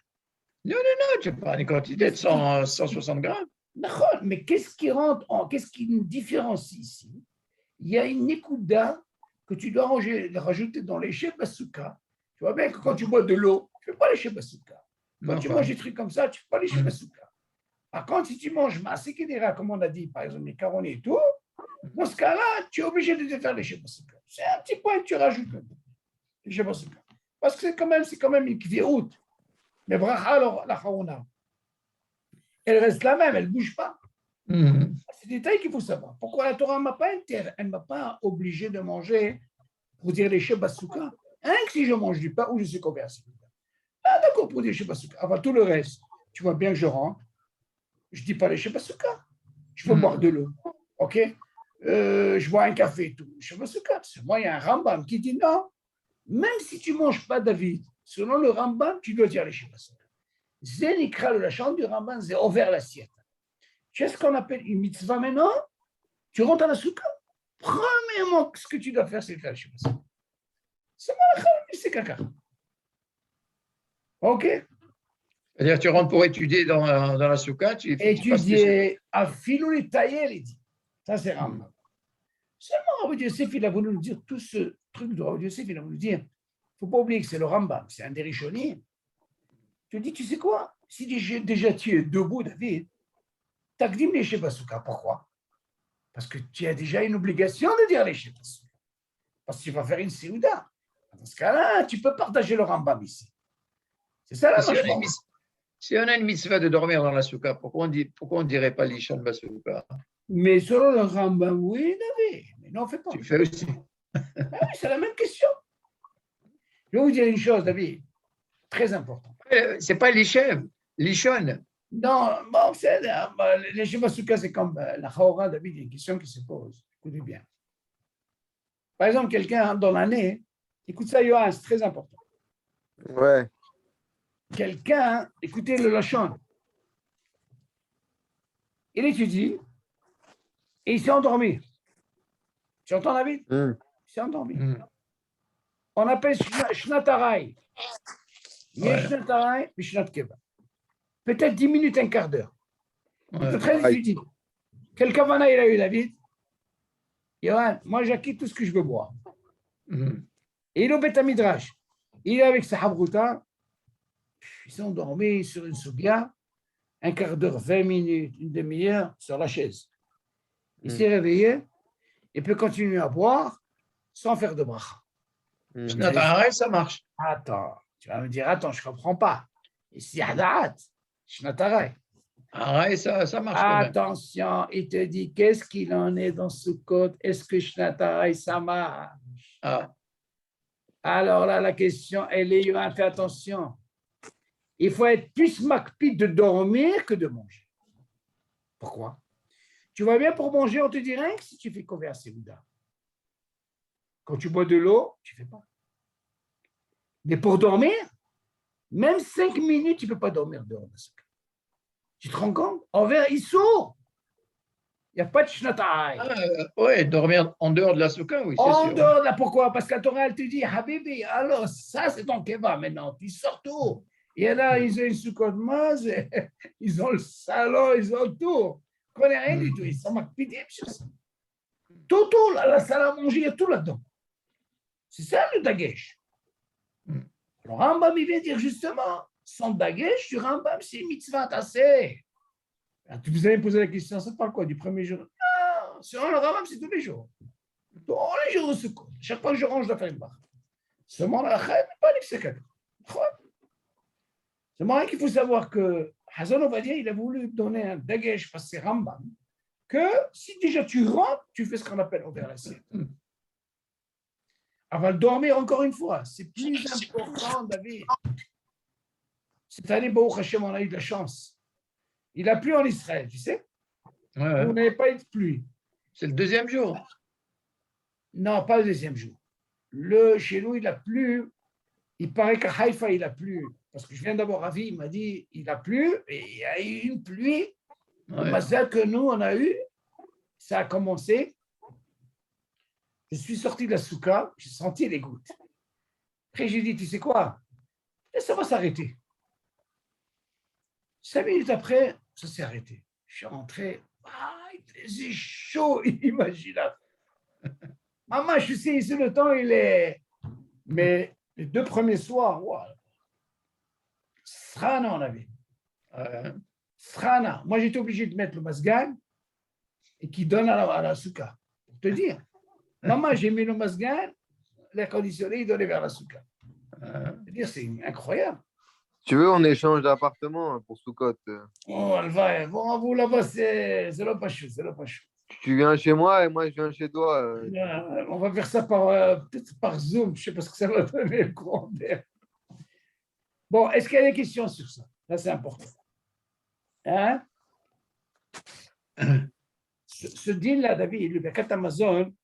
B: Non, tu parles d'une quantité de 160 grammes.
A: D'accord, mais qu'est-ce qui nous différencie ici? Il y a une écouda que tu dois rajouter dans les Sheba Souka. Tu vois bien que quand tu bois de l'eau, tu ne fais pas les Sheba Souka. Quand tu manges des trucs comme ça, tu ne fais pas les Sheba Souka. Par contre, si tu manges Maaseh Kedera, comme on a dit, par exemple, les caronis et tout, dans ce cas-là, tu es obligé de te faire les Sheba Souka. C'est un petit point que tu rajoutes, les Sheba Souka. Parce que c'est quand même une kvirout. Mais bracha, alors, la charouna, elle reste la même, elle ne bouge pas. C'est des détails qu'il faut savoir. Pourquoi la Torah elle ne m'a pas obligé de manger pour dire les Sheba Souka. Hein, que si je mange du pain ou je suis converti. Ah, d'accord, pour dire les Sheba Souka. Enfin, tout le reste, tu vois bien que je rentre. Je ne dis pas les Sheba Souka. Je peux boire de l'eau. OK? Je bois un café et tout. Sheba Souka. Moi, il y a un Rambam qui dit non. Même si tu ne manges pas, David, selon le Rambam, tu dois dire les Sheba Souka. Zénikra, le chant du Rambam, c'est ouvert l'assiette. Tu sais ce qu'on appelle une mitzvah maintenant? Tu rentres à la souka. Premièrement, ce que tu dois faire, c'est faire les Sheba Souka. C'est caca. OK?
B: C'est-à-dire, tu rentres pour étudier dans la souka, tu
A: étudier à filou les taillés, il dit. Ça, c'est Rambam. Seulement, Rabbi Yosef, il a voulu nous dire tout ce truc de Rabbi Yosef, il a voulu dire, il ne faut pas oublier que c'est le Rambam, c'est un des Rishonim. Tu dis, tu sais quoi? Si déjà tu es debout, David, t'akdim les Sheba Souka. Pourquoi? Parce que tu as déjà une obligation de dire les Sheba Souka. Parce que tu vas faire une Séouda. Dans ce cas-là, tu peux partager le Rambam ici. C'est ça la marche.
B: Si on a une mitzvah de dormir dans la souka, pourquoi on ne dirait pas l'Ishan Basouka?
A: Mais selon le Rambam, oui, David. Mais non, on ne fait pas.
B: Tu fais aussi.
A: C'est la même question. Je vais vous dire une chose, David, très importante.
B: Ce n'est pas l'Ishon.
A: Non, bon, les Sheba Souka, c'est comme la Chaora, David, il y a une question qui se pose. Écoutez bien. Par exemple, quelqu'un dans l'année, écoute ça, Yohann, c'est très important.
C: Ouais.
A: Quelqu'un, écoutez le Lachon, il étudie et il s'est endormi. Tu entends, David? Il s'est endormi. On appelle Shnatarai. Shnatarai, Shnat Keva. Peut-être 10 minutes, un quart d'heure. C'est très étudié. Quel kavana il a eu, David? Yohann, moi, j'acquitte tout ce que je veux boire. Et il est au Beth Midrash. Il est avec sa Habruta. Ils sont endormis sur une soubia, un quart d'heure, 20 minutes, une demi-heure sur la chaise. Il s'est réveillé, il peut continuer à boire sans faire de bracha.
B: Ça marche.
A: Attends, tu vas me dire, attends, je ne comprends pas. Ici, Hadat, Shnatarai.
B: Ça marche quand même.
A: Attention, il te dit, qu'est-ce qu'il en est dans ce code? Est-ce que Shnatarai, ça marche? Alors là, la question, elle est, fais attention. Il faut être plus makpid de dormir que de manger. Pourquoi? Tu vois bien, pour manger, on te dit rien que si tu fais couvert Séouda. Quand tu bois de l'eau, tu ne fais pas. Mais pour dormir, même 5 minutes, tu ne peux pas dormir dehors de ce cas. Tu te rends compte? Envers, il sourd. Il n'y a pas de shnatai.
B: Oui, dormir en dehors de la souka, oui, c'est sûr.
A: En dehors de la, pourquoi? Parce que la Torah, elle te dit, Habibi, alors ça, c'est ton keva maintenant. Tu sors tout. Et là, ils ont une soukotte masse, ils ont le salon, ils ont tout. Ils ne connaissent rien du tout. Ils sont makpidés sur ça. Tout, la salle à manger, il y a tout là-dedans. C'est ça le dagesh. Alors, Rambam, il vient dire justement, son dagesh sur Rambam, c'est mitzvah tassé. Vous allez me poser la question, ça parle quoi? Du premier jour? Non, selon le Rambam, c'est tous les jours. Tous les jours au secours. Chaque fois que je range, je dois faire une barre. Seulement la chèvre, pas l'exécutif. C'est marrant qu'il faut savoir que Hazan Ovadia, il a voulu donner un dagesh parce que c'est Rambam, que si déjà tu rentres, tu fais ce qu'on appelle ouvert l'assiette. Avant de dormir, encore une fois, c'est plus important, David. Cette année, Baruch Hashem, on a eu de la chance. Il a plu en Israël, tu sais. On n'avait pas eu de pluie.
B: C'est le deuxième jour.
A: Non, pas le deuxième jour. Chez nous, il a plu. Il paraît qu'à Haïfa, il a plu. Parce que je viens d'avoir Ravi, il m'a dit il a plu. Et il y a eu une pluie. Le mazal que nous, on a eu, ça a commencé. Je suis sorti de la souka, j'ai senti les gouttes. Après, j'ai dit tu sais quoi? Et ça va s'arrêter. 5 minutes après, ça s'est arrêté. Je suis rentré. Il faisait chaud, inimaginable. Maman, je sais, ici, le temps, il est. Mais les 2 premiers soirs, wow. Srana, on avait. Srana. Moi, j'étais obligé de mettre le masgan et qui donne à la souka. Pour te dire. Maman, j'ai mis le masgan, l'air conditionné, il donnait vers la souka. C'est incroyable.
C: Tu veux, on échange d'appartement pour Soukot.
A: Oh, elle va. Bon, vous là-bas, c'est le pas chaud, c'est le pas chaud.
C: Tu viens chez moi et moi, je viens chez toi.
A: On va faire ça peut-être par Zoom. Je ne sais pas ce que ça va donner le courant d'air. Bon, est-ce qu'il y a des questions sur ça? Là, c'est important. Hein? Ce deal-là, David, le Birkat Amazon,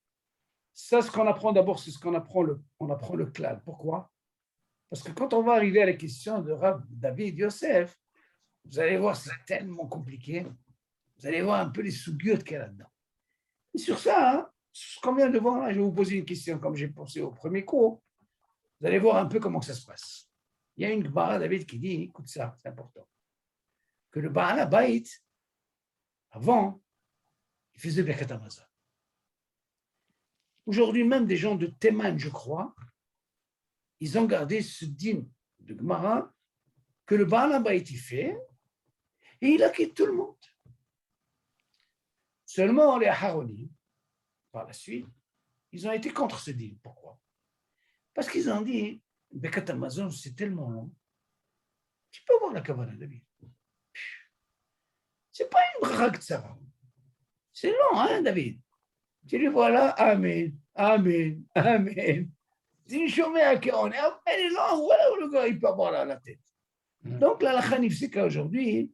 A: ça, ce qu'on apprend d'abord, c'est ce qu'on apprend on apprend le clan. Pourquoi? Parce que quand on va arriver à la question de Rav David Yosef, vous allez voir, c'est tellement compliqué. Vous allez voir un peu les sous-giotes qu'il y a là-dedans. Et sur ça, hein, ce qu'on vient de voir, là, je vais vous poser une question comme j'ai pensé au premier cours. Vous allez voir un peu comment ça se passe. Il y a une Gemara, David, qui dit, écoute ça, c'est important, que le Baal Habayit, avant, il faisait Birkat Hamazon. Aujourd'hui, même des gens de Théman, je crois, ils ont gardé ce din de Gemara que le Baal Habayit il fait et il acquitte tout le monde. Seulement les Aharonim, par la suite, ils ont été contre ce din. Pourquoi? Parce qu'ils ont dit, Birkat Hamazon, c'est tellement long. Tu peux voir la Kavanah, David. C'est pas une braque de ça. C'est long, hein, David? Tu dis, voilà, Amen, Amen, Amen. C'est une chômée à qui on est, elle est longue, voilà où le gars, il peut avoir la tête. Donc, la Khanif, c'est qu'aujourd'hui,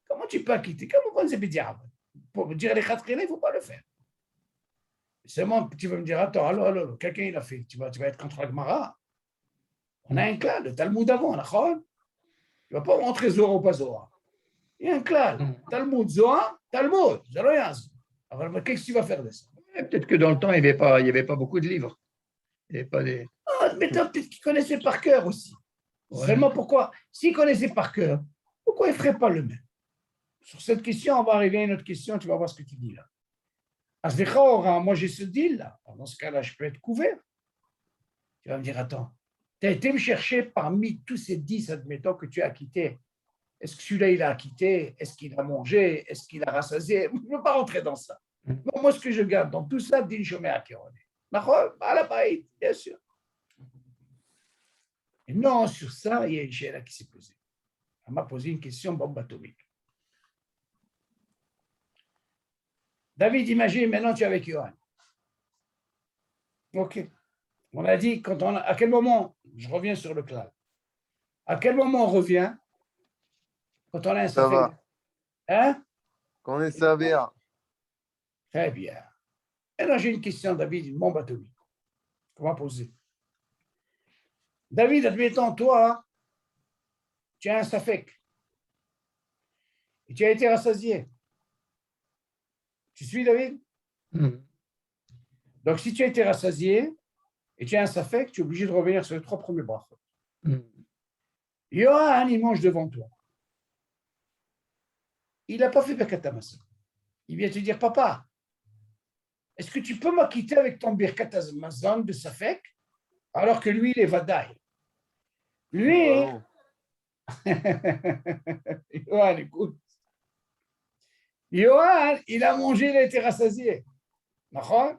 A: comment tu peux acquitter? Comment on peut dire? Pour dire les 4 il ne faut pas le faire. Seulement, tu vas me dire, attends, allô, quelqu'un il a fait, tu vas être contre la Gemara. On a un clan, le Talmud avant, tu ne vas pas rentrer Zohar ou pas Zohar. Il y a un clan, Talmud, Zohar, Talmud, Zoroyaz. Alors, qu'est-ce que tu vas faire de ça?
B: Peut-être que dans le temps, il n'y avait pas beaucoup de livres. Il n'y avait pas des...
A: mais peut-être qu'ils connaissaient par cœur aussi. Ouais. Vraiment, pourquoi? S'ils connaissaient par cœur, pourquoi ils ne feraient pas le même? Sur cette question, on va arriver à une autre question, tu vas voir ce que tu dis là. Moi, j'ai ce deal là. Dans ce cas-là, je peux être couvert. Tu vas me dire, attends, tu as été me chercher parmi tous ces 10, admettons, que tu as acquittés. Est-ce que celui-là, il a acquitté? Est-ce qu'il a mangé? Est-ce qu'il a rassasié? Je ne veux pas rentrer dans ça. Donc, moi, ce que je garde dans tout ça, din shomé akéroné. À la baït, bien sûr. Et non, sur ça, il y a une chéra qui s'est posée. Elle m'a posé une question bombe atomique. David, imagine, maintenant tu es avec Johan. Ok. On a dit, à quel moment, je reviens sur le clan, à quel moment on revient quand on a un safek? Hein?
C: Quand on est sévère.
A: Très bien. Et là, j'ai une question, David, une bombe atomique qu'on va poser. David, admettons, toi, tu as un safek et tu as été rassasié. Tu suis, David? Donc, si tu as été rassasié et tu as un safek, tu es obligé de revenir sur les 3 premiers bras. Yohan, il mange devant toi. Il n'a pas fait Birkat Hamazon. Il vient te dire, papa, est-ce que tu peux m'acquitter avec ton Birkat Hamazon de safek alors que lui, il est vadaï? Lui, Yohan, écoute. Yohan, il a mangé, il a été rassasié.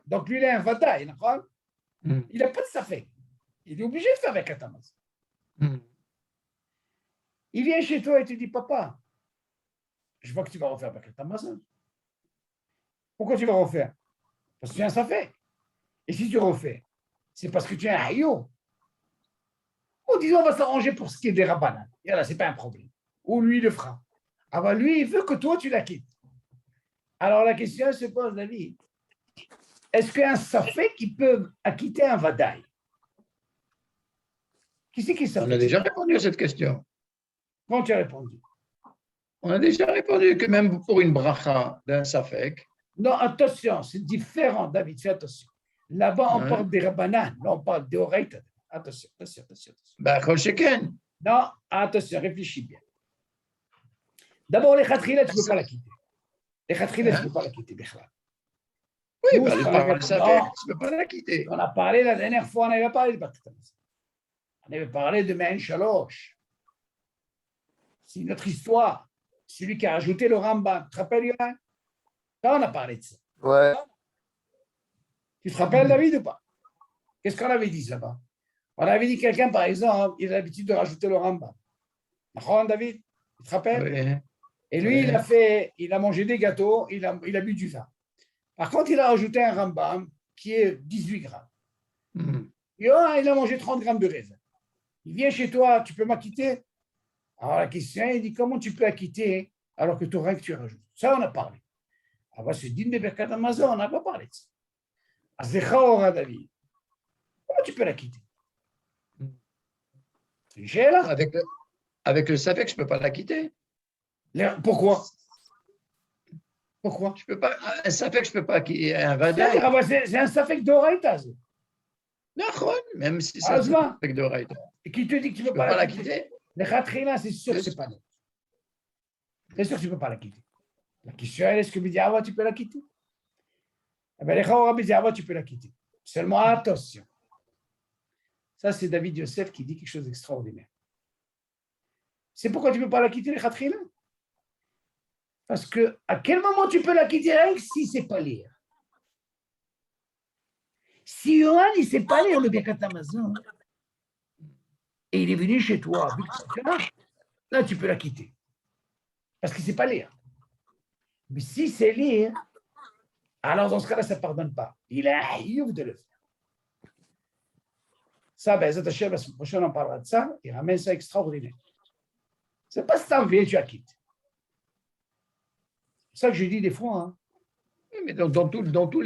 A: Donc lui, il est un vadaï. Il n'a pas de safek. Il est obligé de faire Birkat Hamazon. Il vient chez toi et te dit, papa, je vois que tu vas refaire Birkat Hamazon. Pourquoi tu vas refaire? Parce que tu as un safek. Et si tu refais, c'est parce que tu es un hayo. Ou disons, on va s'arranger pour ce qui est des rabbanan. Et là, ce n'est pas un problème. Ou lui, il le fera. Ah ben lui, il veut que toi, tu la quittes. Alors la question se pose, David. est-ce qu'un safek qui peut acquitter un vadaï? Qui c'est qui safek?
B: On a déjà répondu à cette question.
A: Quand tu as répondu?
B: On a déjà répondu que même pour une bracha d'un safek.
A: Non, attention, c'est différent, David, fais attention. Là-bas, on parle des rabbanan, là, on parle des oreilles. Attention.
B: Ben, Chol Sheken.
A: Non, attention, réfléchis bien. D'abord, les khatrila, tu ne peux pas la quitter. Les khatrila, tu ne peux pas la quitter, Bechla.
B: Oui, ben, par le safek, tu ne peux pas la quitter.
A: On a parlé la dernière fois, on avait parlé de Baktamaz. On avait parlé de Ma'en Shalosh. C'est une autre histoire. Celui qui a ajouté le Rambam. Tu te rappelles, Yohan? Là, on a parlé de ça.
C: Ouais.
A: Tu te rappelles, David, ou pas? Qu'est-ce qu'on avait dit là-bas? On avait dit que quelqu'un, par exemple, il a l'habitude de rajouter le Rambam. David, tu te rappelles?
B: Oui.
A: Et lui, il a mangé des gâteaux, il a bu du vin. Par contre, il a rajouté un Rambam qui est 18 grammes. Et il a mangé 30 grammes de raisin. Il vient chez toi, tu peux m'acquitter? Alors la question, il dit, comment tu peux acquitter alors que tu auras que tu rajoutes? Ça, on a parlé. Alors, c'est digne de Birkat Hamazon, on n'a pas parlé de ça. Azecha ora David. Comment tu peux l'acquitter? C'est une chéla.
B: Avec le safek, je ne peux pas la quitter.
A: Pourquoi?
B: Je peux pas, un safek, je ne peux pas quitter un vadaï.
A: C'est un safek d'oreille,
B: Non, même si c'est un safek d'oreille.
A: Et qui te dit que tu ne peux
B: pas
A: la
B: quitter?
A: Les khatrina, c'est sûr que ce n'est pas net. C'est sûr que tu ne peux pas la quitter. La question est, est-ce que Bidiava, tu peux la quitter? Eh bien, les Khaora Bidiava, tu peux la quitter. Seulement, attention. Ça, c'est David Yosef qui dit quelque chose d'extraordinaire. C'est pourquoi tu ne peux pas la quitter, les khatrina? Parce que à quel moment tu peux la quitter rien que si c'est pas lire? Si Yohan, il ne sait pas lire le Birkat Hamazon, et il est venu chez toi, là, tu peux la quitter. Parce qu'il ne sait pas lire. Mais si c'est lire, alors dans ce cas-là, ça ne pardonne pas. Il a un hiouf de le faire. Ça, ben, la semaine prochaine, on parlera de ça. Il ramène ça extraordinaire. Ce n'est pas si tu en viens, tu acquittes. C'est ça que je dis des fois. Hein.
B: Mais dans tous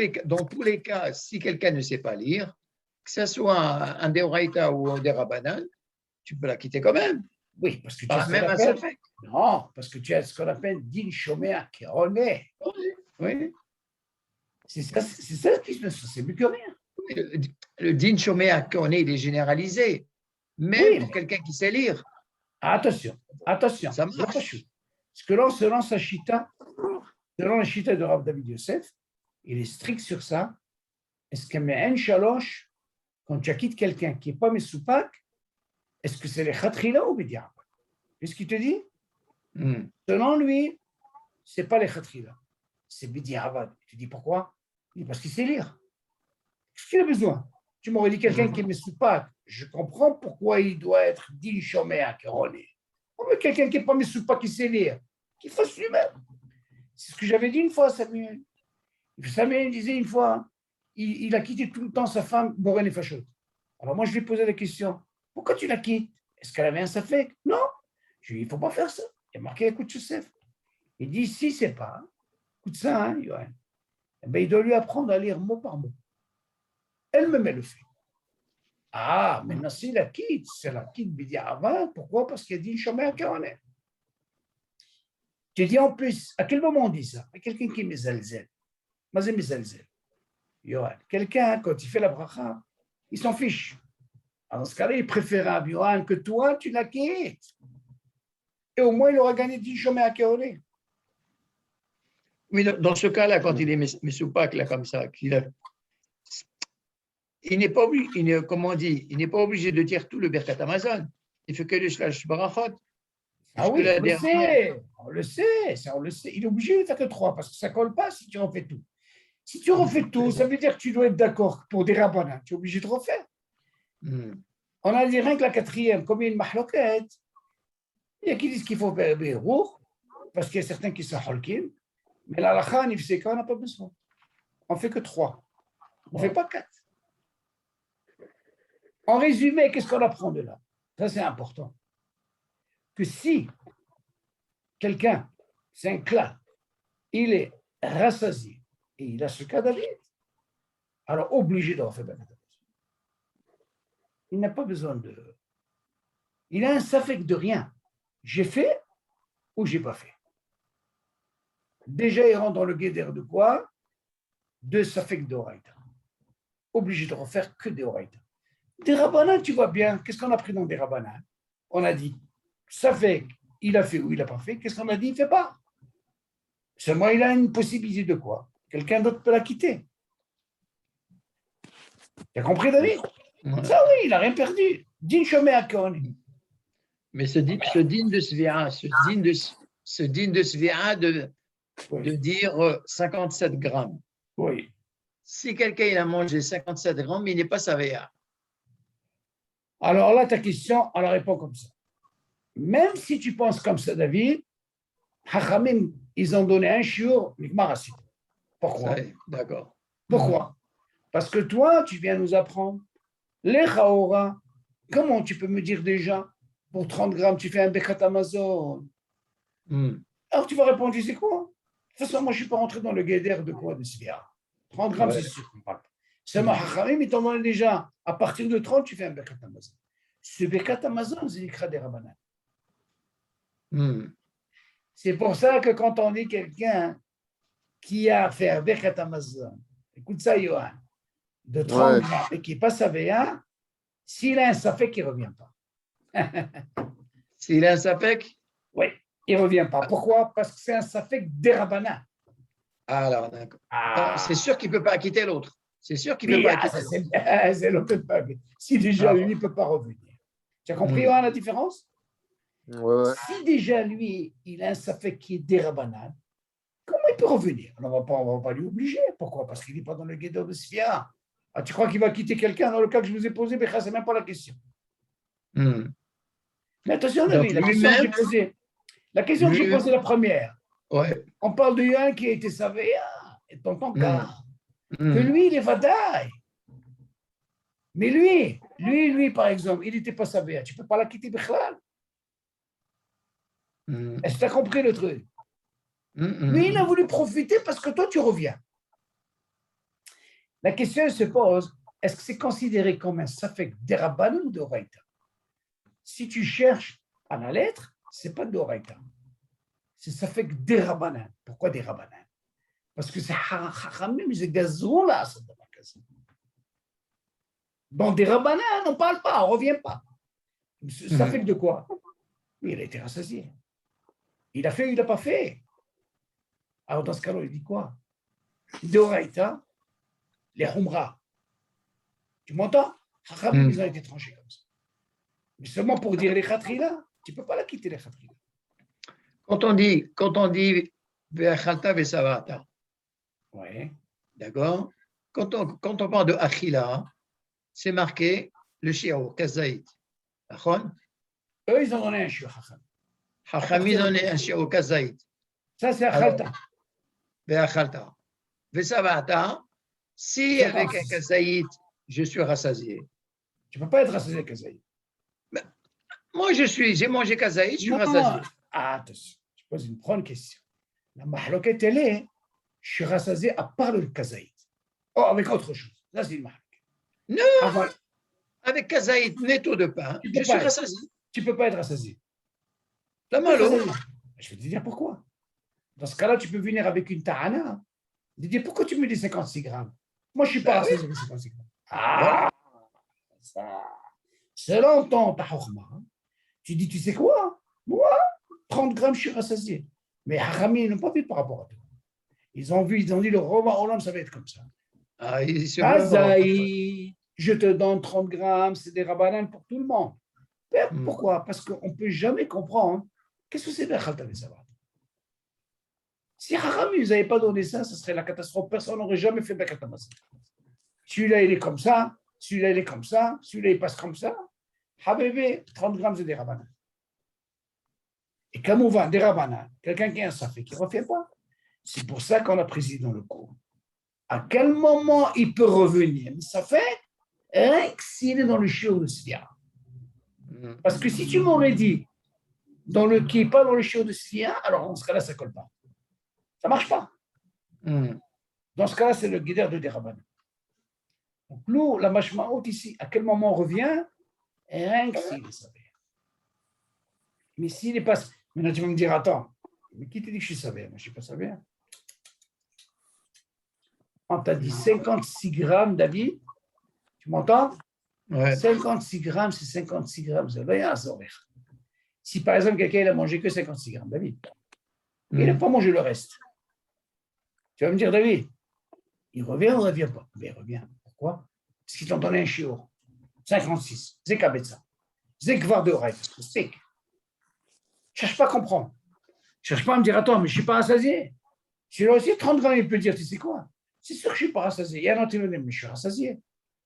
B: les cas, si quelqu'un ne sait pas lire, que ce soit un Deoraita ou un Derabanan, tu peux la quitter quand même.
A: Oui, parce que tu as
B: même un safek.
A: Non, parce que tu as ce qu'on appelle din shomea keroné.
B: Oui.
A: C'est ça qui se passe, c'est mieux que rien.
B: Oui, le din shomea keroné, il est généralisé. Même pour quelqu'un qui sait lire.
A: Attention.
B: Ça marche.
A: Parce que là, selon sa chita, selon la chita de Rav David Yosef, il est strict sur ça. Est-ce que Me'en Shalosh, quand tu acquittes quelqu'un qui n'est pas Mesoupak, est-ce que c'est les Khatrila ou Bidiab? Qu'est-ce qu'il te dit? Selon lui, ce n'est pas les Khatrila, c'est Bidiab. Tu dis pourquoi? Il dit parce qu'il sait lire. Qu'est-ce qu'il a besoin? Tu m'aurais dit quelqu'un qui est Mesoupak. Je comprends pourquoi il doit être Din Shomea Keroné. Mais quelqu'un qui n'est pas Mesoupak, qui sait lire, qu'il fasse lui-même. C'est ce que j'avais dit une fois, Samuel. Samuel disait une fois, il a quitté tout le temps sa femme, Borel et Fachot. Alors moi, je lui ai posé la question, pourquoi tu la quittes? Est-ce qu'elle avait un safek? Non. Je lui ai dit, il ne faut pas faire ça. Il a marqué écoute Joseph. Il dit, si c'est pas, écoute ça, hein, Yohan. Eh bien, il doit lui apprendre à lire mot par mot. Elle-même, elle le fait. Ah, maintenant, s'il la quitte, c'est la quitte Bidiava. Pourquoi? Parce qu'il a dit, Shomer Karonet. Tu dis en plus, à quel moment on dit ça? À quelqu'un qui est Mezalzel. Mazé Mezalzel. Yohan. Quelqu'un, quand il fait la bracha, il s'en fiche. Alors, dans ce cas-là, il est préférable, Yohan, que toi, tu la quittes. Et au moins, il aura gagné 10 chemins à Kéolé.
B: Oui, dans ce cas-là, quand il est Mesoupak, là, comme ça, il n'est pas obligé, comment on dit, il n'est pas obligé de dire tout le Birkat Hamazon. Il fait que le Shlash Barachot.
A: Ah oui, on le sait. Il est obligé de faire que 3 parce que ça ne colle pas si tu refais tout. Si tu refais tout, ça veut dire que tu dois être d'accord pour des rabbanans. Tu es obligé de refaire. On a dit rien que la 4e, comme il y a une mahloket, il y a qui disent qu'il faut faire Bérour, parce qu'il y a certains qui sont holkin, mais la lacha, on n'a pas besoin. On ne fait que 3. On ne fait pas 4. En résumé, qu'est-ce qu'on apprend de là? Ça, c'est important. Que si quelqu'un, c'est un clan, il est rassasié et il a ce cas David, alors obligé de refaire Birkat Hamazon. Il n'a pas besoin de... Il a un safek de rien. J'ai fait ou j'ai pas fait. Déjà, il rentre dans le guéder de quoi? De safek d'oraïta. Obligé de refaire que des oraïta. Des rabanan, tu vois bien, qu'est-ce qu'on a pris dans des rabanan? On a dit, safek, il a fait ou il n'a pas fait. Qu'est-ce qu'on a dit? Il ne fait pas. Seulement, il a une possibilité de quoi? Quelqu'un d'autre peut la quitter. Tu as compris, David?
B: Ouais.
A: Ça, oui, il n'a rien perdu. Din Shomé Akon.
B: Mais ce din de Svira, ce din de Svira de dire 57 grammes.
A: Oui.
B: Si quelqu'un il a mangé 57 grammes, il n'est pas savéa.
A: Alors là, ta question, on la répond comme ça. Même si tu penses comme ça, David, Hachamim, ils ont donné un shiur, l'Ikmarassi. Pourquoi?
B: D'accord.
A: Pourquoi? Parce que toi, tu viens nous apprendre les Chaora. Comment tu peux me dire déjà, pour 30 grammes, tu fais un Birkat Hamazon? Alors tu vas répondre, tu sais quoi? De toute façon, moi, je ne suis pas rentré dans le guéder de quoi? De Svia. 30 grammes, c'est sûr qu'on parle. Seulement, Hachamim, ils t'ont donné déjà, à partir de 30, tu fais un Birkat Hamazon. Ce Birkat Hamazon, c'est l'Ikra des Rabbanan. C'est pour ça que quand on dit quelqu'un qui a fait un Birkat Hamazon, écoute ça, Yohan, de 30 grammes et qui passe à V1, s'il a un safek, il ne revient pas.
B: S'il a un safek?
A: Oui, il ne revient pas. Pourquoi? Parce que c'est un safek d'Erabana.
B: Alors, d'accord. C'est sûr qu'il ne peut pas quitter l'autre. C'est sûr qu'il ne peut pas quitter l'autre.
A: C'est l'autre pas. Si déjà lui, il ne peut pas revenir. Tu as compris la différence?
C: Ouais.
A: Si déjà lui, il a un safek qui est d'Erabana, comment il peut revenir? On ne va pas lui obliger. Pourquoi? Parce qu'il n'est pas dans le guédor de Sfia. Ah, tu crois qu'il va quitter quelqu'un dans le cas que je vous ai posé? Mais ce n'est même pas la question. Mais attention, David, la question que j'ai posée. La question que j'ai posée la première.
B: Ouais.
A: On parle de un qui a été savéa, et dans ton cas, que lui, il est vadaï. Mais lui, par exemple, il n'était pas savéa. Tu ne peux pas la quitter, Bichlal. Est-ce que tu as compris le truc? Lui, il a voulu profiter parce que toi, tu reviens. La question se pose, est-ce que c'est considéré comme un safek d'Eraban ou d'Oraïta? Si tu cherches à la lettre, ce n'est pas d'Oraïta. C'est safek d'Erabanan. Pourquoi d'Erabanan? Parce que c'est Chachamim, c'est gazon là. Dans d'Erabanan, on ne parle pas, on ne revient pas. Safek de quoi? Il a été rassasié. Il a fait ou il n'a pas fait? Alors dans ce cas-là, il dit quoi? D'Oraïta, les Humra. Tu m'entends? Chachamim, ils ont été tranchés comme ça. Mais seulement pour dire les Khatrila, tu ne peux pas la quitter les Khatrila.
B: Quand on dit Ve'achalta ve'savata,
A: ouais.
B: D'accord? Quand on parle de Achila, c'est marqué le shiur, Kazaït. D'accord?
A: Eux, ils ont donné un shiur, Chacham.
B: Chacham, ils ont donné un shiur, Kazaït.
A: Ça, c'est Achalta.
B: Ve'achalta. Ve'savata, si avec un Kazaït, je suis rassasié.
A: Tu ne peux pas être rassasié Kazaït.
B: Moi, j'ai mangé Kazaït, je suis rassasié.
A: Attention, je pose une grande question. La mahloquette, elle est, je suis rassasié à part le Kazaït. Oh, avec autre chose. Là, c'est une mahloquette.
B: Non, avec Kazaït, netto de pain, je suis rassasié.
A: Tu ne peux pas être rassasié.
B: La malo.
A: Je vais te dire pourquoi. Dans ce cas-là, tu peux venir avec une ta'ana. Tu dis, pourquoi tu me dis 56 grammes? Moi, je ne suis pas rassasié avec 56 grammes. Ah, ça. Selon ton tahokhma, tu dis, tu sais quoi? Moi, 30 grammes, je suis rassasié. Mais Harami, ils n'ont pas vu par rapport à toi. Ils ont dit, le roi Olam, ça va être comme ça. Azaï, je te donne 30 grammes, c'est des rabanan pour tout le monde. Pourquoi? Parce qu'on ne peut jamais comprendre qu'est-ce que c'est le Khalta Vesavat. Si Harami ne nous avait pas donné ça, ce serait la catastrophe. Personne n'aurait jamais fait Birkat Hamazon. Celui-là, il est comme ça, celui-là, il est comme ça, celui-là, il passe comme ça. Habébé, 30 grammes, c'est des rabanan. Et comme on va des rabanan, quelqu'un qui a un safek, qui ne refait pas. C'est pour ça qu'on a précisé dans le cours. À quel moment il peut revenir? Ça fait s'il est dans le shiur de Sfia. Parce que si tu m'aurais dit qui n'est pas dans le shiur de Sfia, alors dans ce cas-là, ça ne colle pas. Ça ne marche pas. Dans ce cas-là, c'est le guédère de Deraban. Donc, nous, la mashmaout ici, à quel moment on revient? Et rien que s'il est savé. Mais s'il n'est pas. Maintenant, tu vas me dire, attends, mais qui t'a dit que je suis savé? Moi, je ne suis pas savé. On t'a dit 56 grammes, David. Tu m'entends?
B: Ouais.
A: 56 grammes, c'est 56 grammes. C'est rien à sourire. Si par exemple, quelqu'un n'a mangé que 56 grammes, David, il n'a pas mangé le reste. Tu vas me dire, David, il revient ou il ne revient pas? Mais il revient. Pourquoi? Parce qu'ils t'ont donné un chiot. 56. C'est kabetza. C'est kvar de oreille. C'est. Ne cherche pas à comprendre. Ne cherche pas à me dire, attends, mais je ne suis pas rassasié. Si j'ai aussi 30 grammes, il peut dire, tu sais quoi? C'est sûr que je ne suis pas rassasié. Il y a un anténodème, mais je suis rassasié.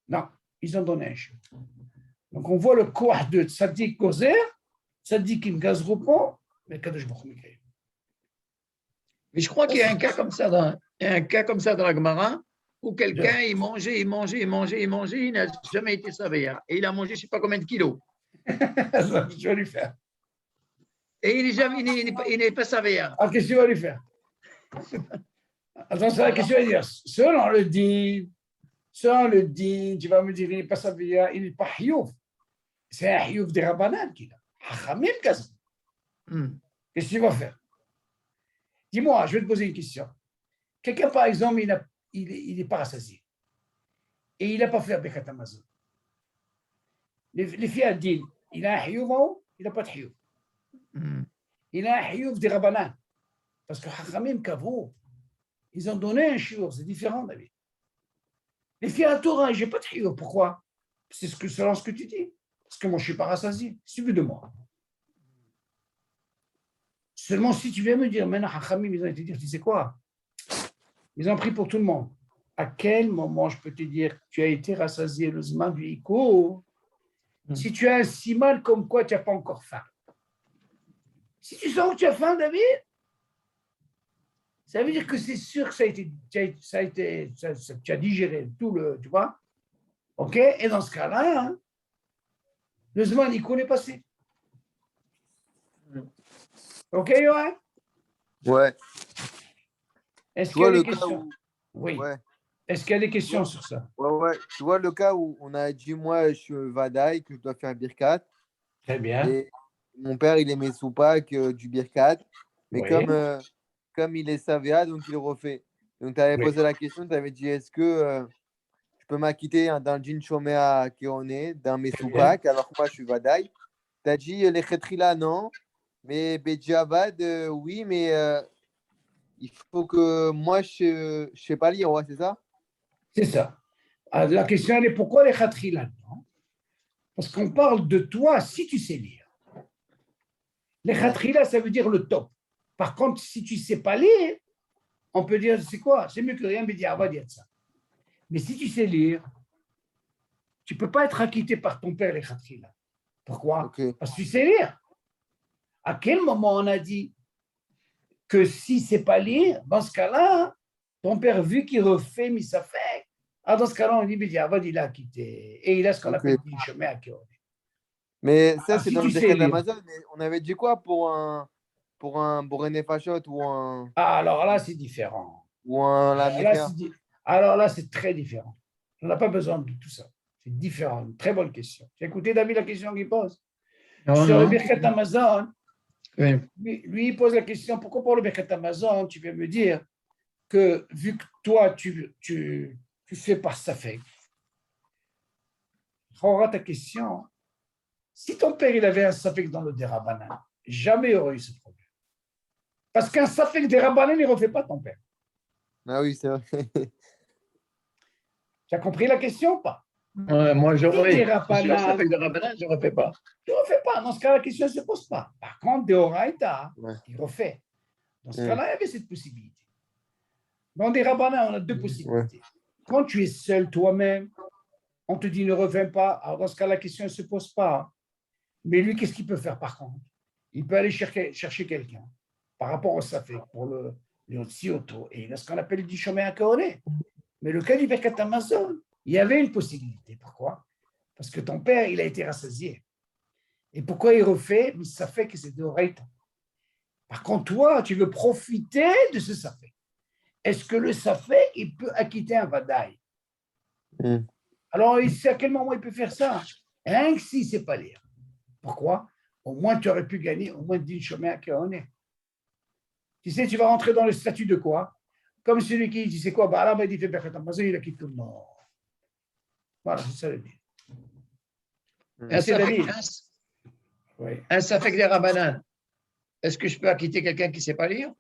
A: Non, ils ont donné un chiot. Donc on voit le corps de Tzadik Gozer, Tzadik in Gazroupo, mais Kadosh Baruch Hu.
B: Mais je crois qu'il y a un cas comme ça dans la Gemara où quelqu'un, il mangeait, il n'a jamais été savéa. Et il a mangé je ne sais pas combien de kilos.
A: Je vais lui faire.
B: Et il n'est pas savéa.
A: Alors, qu'est-ce que tu vas lui faire? Attends, c'est la question à dire. Selon le din, tu vas me dire, il n'est pas savéa, il n'est pas hiouf. C'est un hiouf des Rabbanan qu'il a. Hachamim Gazou. Qu'est-ce que tu vas faire? Dis-moi, je vais te poser une question. Quelqu'un, par exemple, il n'est pas rassasié. Et il n'a pas fait Birkat Hamazon. Les filles à din, il a un hiouf ou il n'a pas de hiouf? Il a un hiouf des Rabbanan. Parce que Hachamim Kavou, ils ont donné un hiouf, c'est différent, David. Les filles à Torah, je n'ai pas de hiouf. Pourquoi? C'est selon ce que tu dis. Parce que moi, je ne suis pas rassasié. Suivi de moi. Seulement si tu viens me dire, maintenant, Hachamim, ils ont été dire, tu sais quoi? Ils ont pris pour tout le monde. À quel moment je peux te dire que tu as été rassasié le zman du Iko? Si tu as un siman comme quoi tu n'as pas encore faim. Si tu sens que tu as faim, David, ça veut dire que c'est sûr que tu as digéré tout le, tu vois? OK? Et dans ce cas-là, hein, le zman Iko est passé. OK, Yoann?
C: Ouais.
A: Est-ce qu'il y a des questions?
C: Où...
A: Oui.
C: Ouais.
A: Est-ce qu'il y a des questions sur ça?
C: Ouais. Tu vois le cas où on a dit, moi, je suis Vadaï, que je dois faire un birkat.
A: Très bien.
C: Et mon père, il aimait soupak du birkat. Mais
A: Oui.
C: comme il est savéa, donc il le refait. Donc, tu avais posé la question, tu avais dit, est-ce que je peux m'acquitter dans le jean chomea keone, dans mes soupak, alors que moi, je suis Vadaï? Tu as dit, les khetrila, non. Mais Bedjavad, oui, mais il faut que moi, je ne sais pas lire, ouais, c'est ça?
A: C'est ça. Alors, la question elle est pourquoi les khatri là-dedans? Parce qu'on parle de toi si tu sais lire. Les khatri là, ça veut dire le top. Par contre, si tu ne sais pas lire, on peut dire, c'est quoi? C'est mieux que rien, mais dire, va dire ça. Mais si tu sais lire, tu ne peux pas être acquitté par ton père, les khatri là. Pourquoi? Parce que tu sais lire. À quel moment on a dit que si c'est pas lire, dans ce cas-là, ton père, vu qu'il refait Misafek, dans ce cas-là, on dit, il a quitté. Et il a ce qu'on appelle le chemin à Kéon.
C: Mais ça, c'est
A: si
C: dans le
A: tu sais
C: décret
A: lire.
C: d'Amazon. Mais on avait dit quoi pour un Borené Fachot ou un.
A: Alors là, c'est différent.
C: Ou un
A: Alors là, c'est très différent. On n'a pas besoin de tout ça. C'est différent. Une très bonne question. Tu as écouté, David, la question qu'il pose? Sur le Birkat Amazon,
B: oui.
A: Lui, il pose la question, pourquoi pour le Birkat Amazon, tu viens me dire que vu que toi, tu fais par Safek, on aura ta question. Si ton père il avait un Safek dans le Derabanan, jamais il aurait eu ce problème. Parce qu'un Safek Derabanan, il ne refait pas ton père.
C: Ah oui, c'est vrai.
A: Tu as compris la question ou pas?
B: Moi, j'aurais.
A: Si Safek
B: de Rabbanan, je ne refais pas.
A: Tu ne refais pas. Dans ce cas, la question ne se pose pas. Par contre, Deoraita, il refait. Dans ce cas-là, il y avait cette possibilité. Dans des Rabbanan, on a deux possibilités. Quand tu es seul toi-même, on te dit ne reviens pas. Alors, dans ce cas, la question ne se pose pas. Mais lui, qu'est-ce qu'il peut faire par contre? Il peut aller chercher quelqu'un par rapport au Safek pour le Tsioto. Et il a ce qu'on appelle du chemin à Kaoré. Mais le cas du Birkat Amazon, il y avait une possibilité. Pourquoi? Parce que ton père, il a été rassasié. Et pourquoi il refait? Mais ça fait que c'est de Reita. Par contre, toi, tu veux profiter de ce Safek. Est-ce que le Safek, il peut acquitter un Vadaï? Alors, il sait à quel moment il peut faire ça. Rien que s'il ne sait pas lire. Pourquoi? Au moins, tu aurais pu gagner au moins 10 chômeurs qui en est. Tu sais, tu vas rentrer dans le statut de quoi? Comme celui qui dit, c'est quoi? Bah, là, il fait Birkat Hamazon, il a quitté tout le monde. Voilà, c'est ça le dit.
B: Un
A: C'est David.
B: Oui. Un safek des Rabbanan. Est-ce que je peux acquitter quelqu'un qui ne sait pas lire?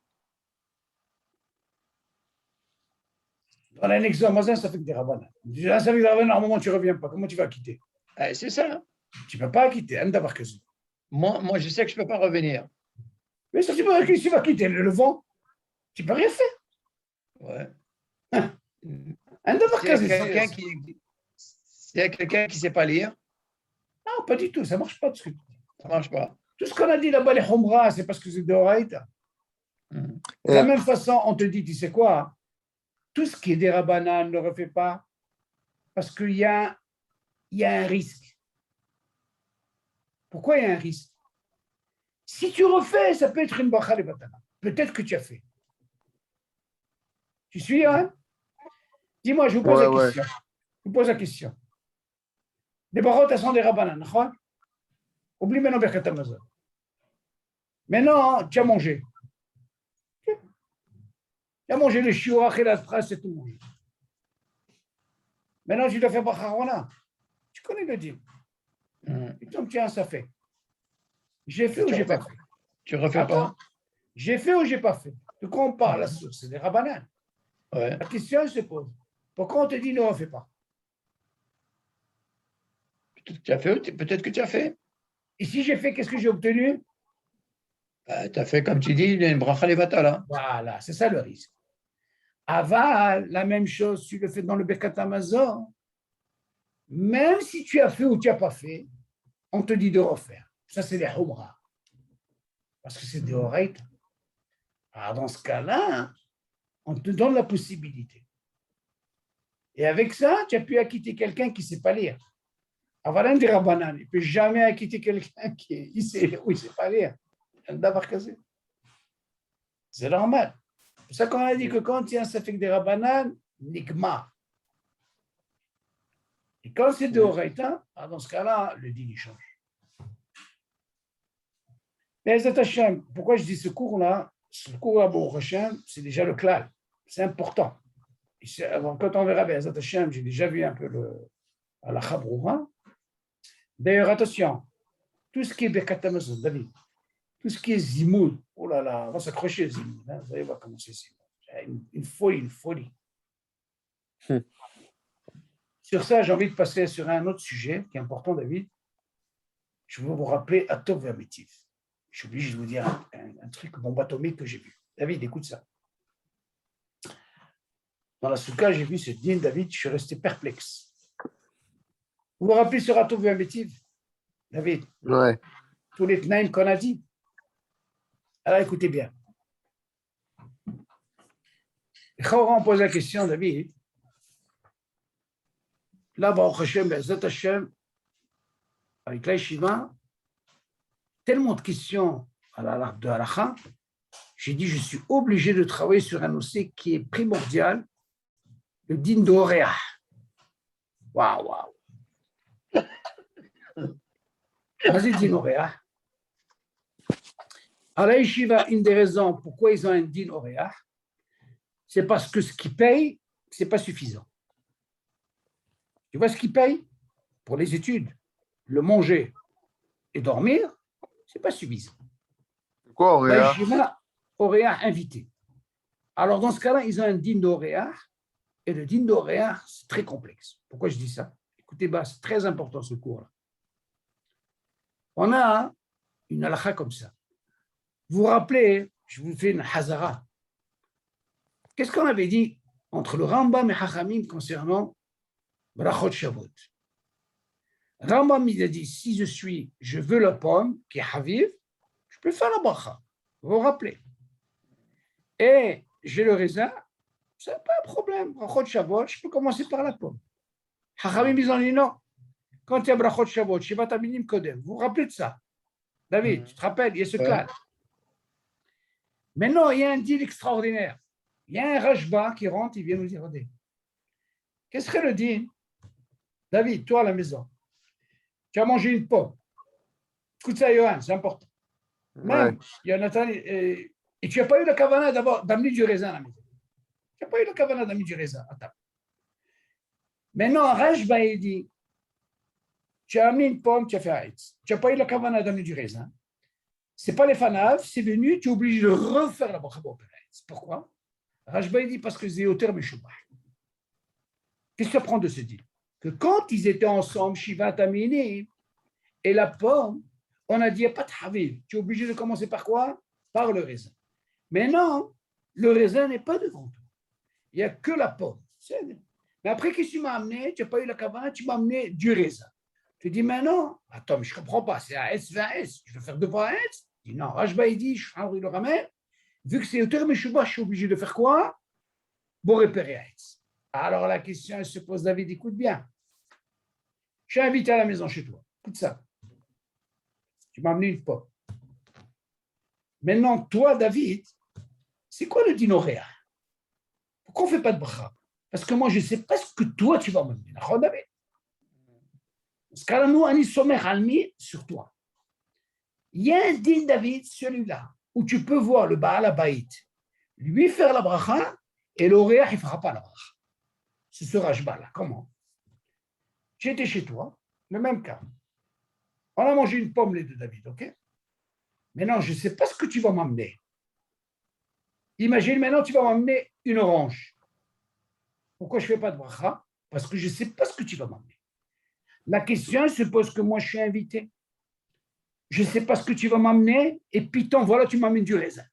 A: Dans l'annexe de Hamazon, ça fait que des Rabbanan. Un safek des Rabbanan, normalement, tu ne reviens pas. Comment tu vas quitter?
B: C'est ça.
A: Tu ne peux pas quitter.
B: Moi, je sais que je ne peux pas revenir.
A: Mais ça, tu vas quitter le vent. Tu ne peux rien faire.
B: Ouais. S'il y a quelqu'un qui ne sait pas lire.
A: Non, pas du tout. Ça ne marche pas.
B: Ça ne marche pas.
A: Tout ce qu'on a dit là-bas, les Humra, c'est parce que c'est de Horaïta. De la même façon, on te dit, tu sais quoi? Tout ce qui est des Rabbanan, ne le refais pas parce qu'il y a un risque. Pourquoi il y a un risque? Si tu refais, ça peut être une bracha levatala. Peut-être que tu as fait. Tu suis, hein? Dis-moi, je vous pose la question. Je vous pose la question. Les brachot, elles sont des Rabbanan, d'accord? Oublie maintenant Birkat Hamazon. Maintenant, tu as mangé. Tu as mangé le shiur, la phrase, c'est tout mangé. Maintenant, tu dois faire Bacharona. Tu connais le din. Et donc, tiens, ça fait. J'ai fait ou j'ai pas fait?
B: Tu refais pas?
A: J'ai fait ou j'ai pas fait? De quoi on parle, la source? C'est des Rabbanan.
B: Ouais.
A: La question se pose. Pourquoi on te dit ne refais pas?
B: Peut-être que tu as fait.
A: Et si j'ai fait, qu'est-ce que j'ai obtenu?
B: Tu as fait, comme tu dis, une bracha levatala.
A: Voilà, c'est ça le risque. Aval, la même chose, tu le fais dans le Birkat Hamazon. Même si tu as fait ou tu n'as pas fait, on te dit de refaire. Ça, c'est les Humra. Parce que c'est des oreilles. Alors, dans ce cas-là, on te donne la possibilité. Et avec ça, tu as pu acquitter quelqu'un qui ne sait pas lire. Avalan des Rabbanan, il ne peut jamais acquitter quelqu'un qui sait lire ou il ne sait pas lire. C'est normal. C'est pour ça qu'on a dit que quand il y a un safek des Rabbanan, Nikma. Et quand c'est de Horaïta, dans ce cas-là, le din il change. Mais pourquoi je dis ce cours-là? Ce cours-là, Baruch Hashem, c'est déjà le klal. C'est important. Quand on verra Be'ezat Hashem, j'ai déjà vu un peu à la Chabroura. D'ailleurs, attention, tout ce qui est Birkat Hamazon, David, tout ce qui est Zimoud, oh là là, on va s'accrocher Zimoud. Hein, vous allez voir comment c'est Zimoud. Une folie. Sur ça, j'ai envie de passer sur un autre sujet qui est important, David. Je veux vous rappeler Atov Vermitiv. Je suis obligé de vous dire un truc bombe atomique que j'ai vu. David, écoute ça. Dans la soukha, j'ai vu ce din, David, je suis resté perplexe. Vous vous rappelez sur Atov Vermitiv, David?
C: Ouais.
A: Tous les tnaïm qu'on a dit. Alors écoutez bien. Quand on pose la question, David, là, Baruch Hashem, Be'ezat Hashem, avec l'Aïshiva, tellement de questions à la de halakha, j'ai dit, je suis obligé de travailler sur un dossier qui est primordial, le din d'Oréa. Waouh. Vas-y, din d'Oréa. À la yeshiva, une des raisons pourquoi ils ont un din Oréa, c'est parce que ce qu'ils payent, ce n'est pas suffisant. Tu vois ce qu'ils payent pour les études, le manger et dormir, ce n'est pas suffisant.
C: Quoi, Auréa?
A: La yeshiva, Oréa invité. Alors, dans ce cas-là, ils ont un din d'Oréa, et le din d'Oréa, c'est très complexe. Pourquoi je dis ça? Écoutez, c'est très important ce cours-là. On a une halakha comme ça. Vous vous rappelez, je vous fais une hazara. Qu'est-ce qu'on avait dit entre le Rambam et Hachamim concernant Brachot Shavuot? Rambam, il a dit, si je veux la pomme, qui est Haviv, je peux faire la bracha. Vous vous rappelez? Et j'ai le raisin, ce n'est pas un problème. Brachot Shavuot, je peux commencer par la pomme. Hachamim, ils ont dit non. Quand il y a Brachot Shavuot, Shivat Aminim Kodem, vous vous rappelez de ça? David, tu te rappelles, il y a ce clan. Maintenant, il y a un deal extraordinaire. Il y a un Rajba qui rentre, il vient nous dire, regardez, qu'est-ce que serait le deal David, toi à la maison, tu as mangé une pomme. Écoute ça, Johan, c'est important. Même, il y a Nathan, et tu n'as pas eu la kavana d'amener du raisin à la maison. Tu n'as pas eu la kavana d'amener du raisin à table. Maintenant, Rajba, il dit, tu as amené une pomme, tu as fait Haïtz. Tu n'as pas eu la kavana d'amener du raisin. Ce n'est pas les fanav, c'est venu, tu es obligé de refaire la bracha pour Haïtz. Pourquoi? Rajba, il dit, parce que c'est au terme Shubah. Qu'est-ce que tu apprends de ce dit? Que quand ils étaient ensemble, Shiva Tamini, et la pomme, on a dit, il n'y a pas de Havil. Tu es obligé de commencer par quoi? Par le raisin. Mais non, le raisin n'est pas devant toi. Il n'y a que la pomme. Mais après, qu'est-ce que tu m'as amené? Tu n'as pas eu la kavana, tu m'as amené du raisin. Tu dis, mais non, attends, mais je ne comprends pas, c'est un S, 20 S. Je veux faire deux fois un S? Il dit, non, Rajba, il dit, il le ramène. Vu que c'est au terme Shubah, je suis obligé de faire quoi? Bon, repérer un S. Alors la question, elle se pose, David, écoute bien. Je suis invité à la maison chez toi. Écoute ça. Tu m'as amené une pomme. Maintenant, toi, David, c'est quoi le dinoréa? Pourquoi on ne fait pas de bracha? Parce que moi, je ne sais pas ce que toi, tu vas m'amener. D'accord, David? Parce que nous, on est sommet almi sur toi. Il y a un din, David, celui-là, où tu peux voir le Baal Habayit, lui faire la bracha, et l'oréa, il ne fera pas la bracha. C'est ce Rajba-là. Comment? J'étais chez toi, le même cas. On a mangé une pomme, les deux, David, ok? Maintenant, je ne sais pas ce que tu vas m'amener. Imagine, maintenant, tu vas m'amener une orange. Pourquoi je ne fais pas de bracha? Parce que je ne sais pas ce que tu vas m'amener. La question se pose que moi, je suis invité. Je ne sais pas ce que tu vas m'amener, et Python, voilà, tu m'amènes du raisin.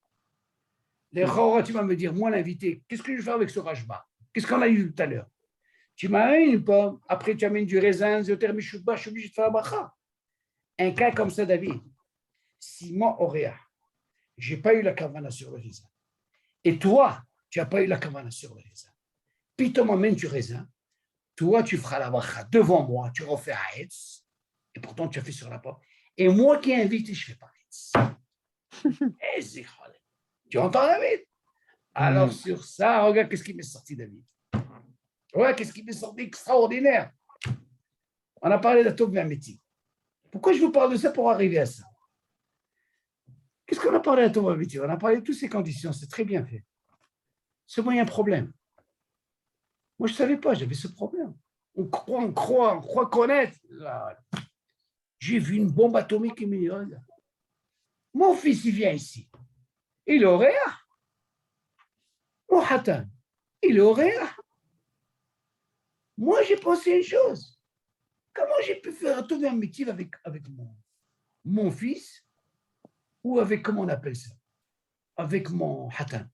A: Les Chora, tu vas me dire, moi, l'invité, qu'est-ce que je vais faire avec ce rajba? Qu'est-ce qu'on a eu tout à l'heure? Tu m'amènes une pomme, après tu amènes du raisin, je suis obligé de faire la bracha. Un cas comme ça, David, si moi, Auréa, je n'ai pas eu la kavana sur le raisin, et toi, tu n'as pas eu la kavana sur le raisin, Python m'amène du raisin, toi, tu feras la bracha devant moi, tu refais Haïtz, et pourtant tu as fait sur la pomme. Et moi qui ai invité, je ne fais pas Haïtz. Tu entends, David? Alors, sur ça, regarde qu'est-ce qui m'est sorti, David. Regarde qu'est-ce qui m'est sorti extraordinaire. On a parlé d'Atov Vermeti. Pourquoi je vous parle de ça pour arriver à ça? Qu'est-ce qu'on a parlé d'Atov Vermeti? On a parlé de toutes ces conditions, c'est très bien fait. Seulement, il y a un problème. Moi, je ne savais pas, j'avais ce problème. On croit connaître. J'ai vu une bombe atomique qui me dit, regarde. Mon fils, il vient ici. Il est Auréa. Mon Hatan, il est Auréa. Moi, j'ai pensé une chose. Comment j'ai pu faire un métier avec mon fils ou avec, comment on appelle ça, avec mon Hatan?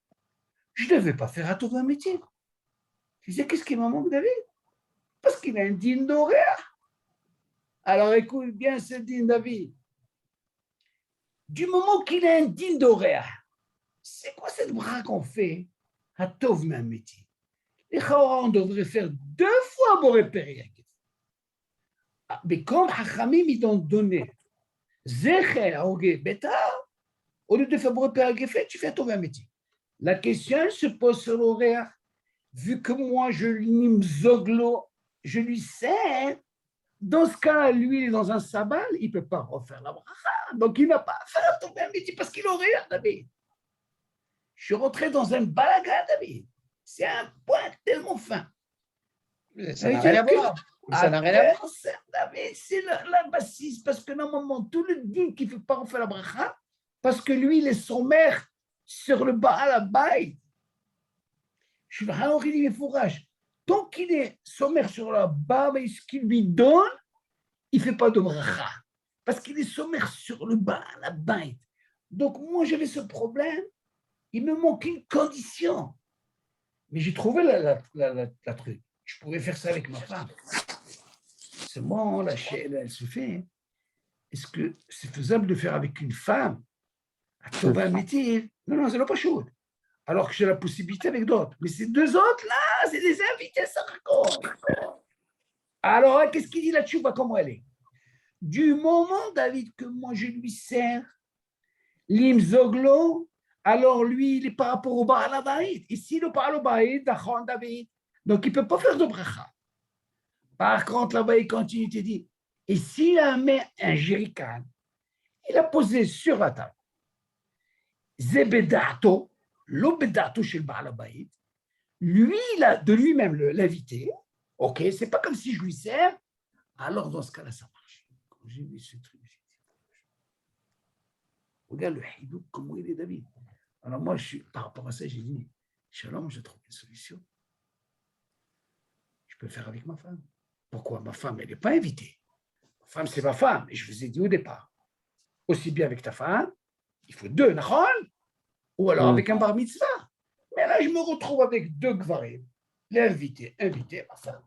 A: Je ne devais pas faire un métier. Je disais, qu'est-ce qui me manque, David? Parce qu'il a un din d'Auréa. Alors, écoute bien ce din, David. Du moment qu'il a un din d'Auréa, c'est quoi cette bras qu'on fait à Tov métier? Les Chahora, on devrait faire 2 fois Boré Périag. Mais comme Hachamim, ils t'ont donné Zecher Aogé Beta, au lieu de faire Boré Périag, tu fais Tov métier. La question se pose sur l'horaire. Vu que moi, je lui sers, dans ce cas-là, lui, il est dans un sabal, il ne peut pas refaire la bracha. Donc, il n'a pas à faire Tov métier parce qu'il aurait, David. Je suis rentré dans un balaga, David. C'est un point tellement fin.
B: Ça n'a rien à voir. Ça n'a rien à voir.
A: David, c'est la bassiste, parce que normalement, tout le dit qu'il ne fait pas refaire la bracha, parce que lui, il est sommaire sur le Baal Habayit. Je suis vraiment dit, mais fourrage. Tant qu'il est sommaire sur le Baal Habayit, ce qu'il lui donne, il ne fait pas de bracha. Parce qu'il est sommaire sur le Baal Habayit. Donc, moi, j'avais ce problème. Il me manque une condition. Mais j'ai trouvé la truc. Je pouvais faire ça avec ma femme. Seulement, la chaîne, elle se fait. Est-ce que c'est faisable de faire avec une femme? À trouver un métier? Non, c'est pas chaud. Alors que j'ai la possibilité avec d'autres. Mais ces 2 autres-là, c'est des invités, ça raconte. Alors, qu'est-ce qu'il dit la tchouba, comment elle est? Du moment, David, que moi je lui sers l'imzoglo, alors lui, il est par rapport au Baal Habayit. Ici, le Baal Habayit, David. Donc, il ne peut pas faire de bracha. Par contre, là-bas, il continue, il te dit, et s'il a mis un jerrycan, il a posé sur la table, Zebedato, l'obedato chez le Baal Habayit, lui, de lui-même, l'invité, ok, c'est pas comme si je lui sers, alors dans ce cas-là, ça marche. Quand j'ai vu ce truc, j'ai dit, regarde le hidouk, comment il est David. Alors moi, par rapport à ça, j'ai dit, Shalom, je trouve une solution. Je peux faire avec ma femme. Pourquoi? Ma femme, elle n'est pas invitée. Ma femme, c'est ma femme. Et je vous ai dit au départ, aussi bien avec ta femme, il faut deux, nachon, ou alors avec un bar mitzvah. Mais là, je me retrouve avec deux gvarim. L'invité, invité, ma femme.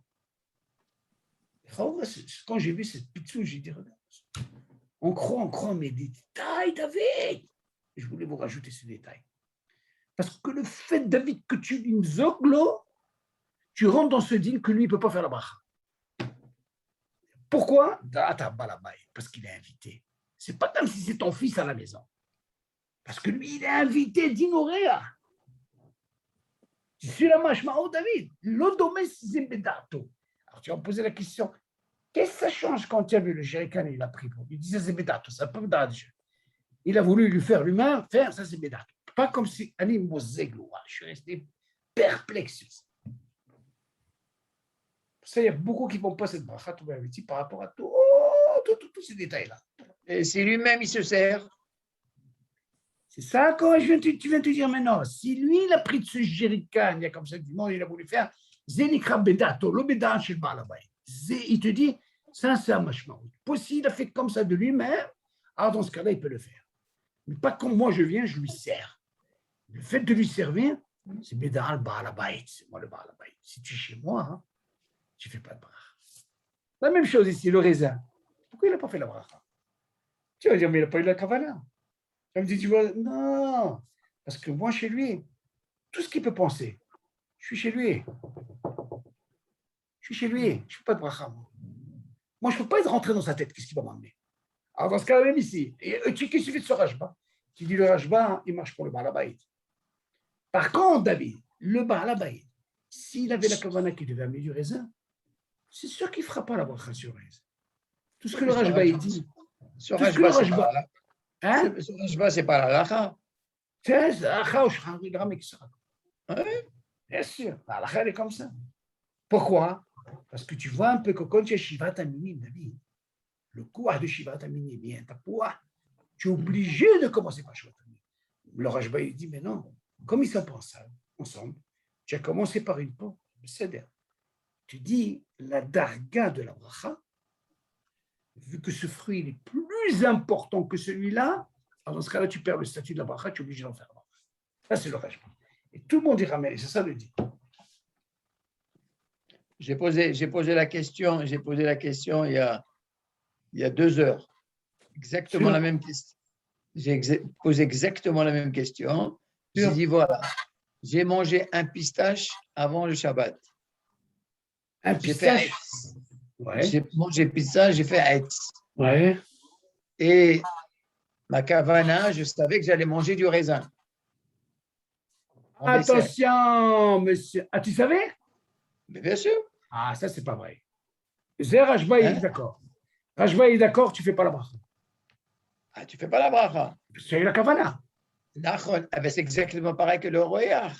A: Quand j'ai vu cette pizza, j'ai dit, regarde, on croit, mais des détails, David. Je voulais vous rajouter ce détail. Parce que le fait, David, que tu lui zoglo, tu rentres dans ce deal que lui, il ne peut pas faire la bracha. Pourquoi? Parce qu'il est invité. Ce n'est pas comme si c'est ton fils à la maison. Parce que lui, il est invité d'Inoréa. Tu suis la mashmao, David. L'odomé, c'est bedato. Alors, tu vas me poser la question, qu'est-ce que ça change quand tu as vu le jerrycan et il a pris pour lui? Il disait, c'est bedato, ça peut pas. Il a voulu lui faire l'humain, faire, ça c'est bedato. Pas comme si, Ani Moseglo, je suis resté perplexe sur ça. Ça, il y a beaucoup qui ne vont pas cette bracha par rapport à tous ces détails-là.
B: Et si lui-même, il se sert.
A: C'est ça quand tu viens de te dire maintenant. Si lui, il a pris de ce jerrycan, il y a comme ça du monde, il a voulu faire Zenikra Bedato, l'Obeda chez le Baal Habayit. Il te dit, ça, c'est un mashmaout. Possible, il a fait comme ça de lui-même, alors dans ce cas-là, il peut le faire. Mais pas comme moi, je viens, je lui sers. Le fait de lui servir, c'est Beda le Baal Habayit. C'est moi le Baal Habayit. Si tu es chez moi, hein, tu ne fais pas de bracha. La même chose ici, le raisin. Pourquoi il n'a pas fait la bracha? Tu vas dire, mais il n'a pas eu la kavala. Elle me dit, tu vois, non, parce que moi, chez lui, tout ce qu'il peut penser, je suis chez lui. Je suis chez lui, je ne fais pas de bracha. Moi, je ne peux pas rentrer dans sa tête, qu'est-ce qu'il va m'emmener? Alors, dans ce cas-là, même ici, il suffit de ce rajba. Tu dis, le rajba, il marche pour le Baal Habayit. Par contre, David, le Baal Habayit, s'il avait la kavana qui devait amener du raisin, c'est sûr qu'il ne fera pas la bracha sur le raisin. Tout ce que le rajba, il dit.
B: Ce rajba, c'est pas la
A: Hein?
B: Ce rajba, c'est pas la lacha.
A: C'est la lacha, bien sûr, la lacha, elle est comme ça. Pourquoi? Parce que tu vois un peu que quand tu es Shivat Aminim, David, le cours de Shivat Aminim vient ta poids, tu es obligé de commencer par Shivat Aminim. Le Rajba, il dit, mais non, comme ils sont ensemble, tu as commencé par une peau, c'est-à-dire, tu dis la darga de la bracha, vu que ce fruit il est plus important que celui-là, alors dans ce cas-là, tu perds le statut de la bracha, tu es obligé d'en faire. Ça, c'est le Rajba. Et tout le monde dira, mais c'est ça le dit.
B: J'ai posé la question il y a 2 heures. Exactement la même question. J'ai posé exactement la même question. J'ai dit, voilà, j'ai mangé un pistache avant le Shabbat.
A: Un pistache?
B: Ouais. J'ai mangé pistache, j'ai fait Haïtz.
A: Ouais.
B: Et ma kavana, je savais que j'allais manger du raisin.
A: Attention, monsieur. Ah, tu savais?
B: Mais bien sûr.
A: Ah, ça, c'est pas vrai. Rajba, il est d'accord. Rajba, il est d'accord, tu ne fais pas la bracha.
B: Ah, tu ne fais pas la bracha.
A: C'est la kavana.
B: C'est exactement pareil que le royard.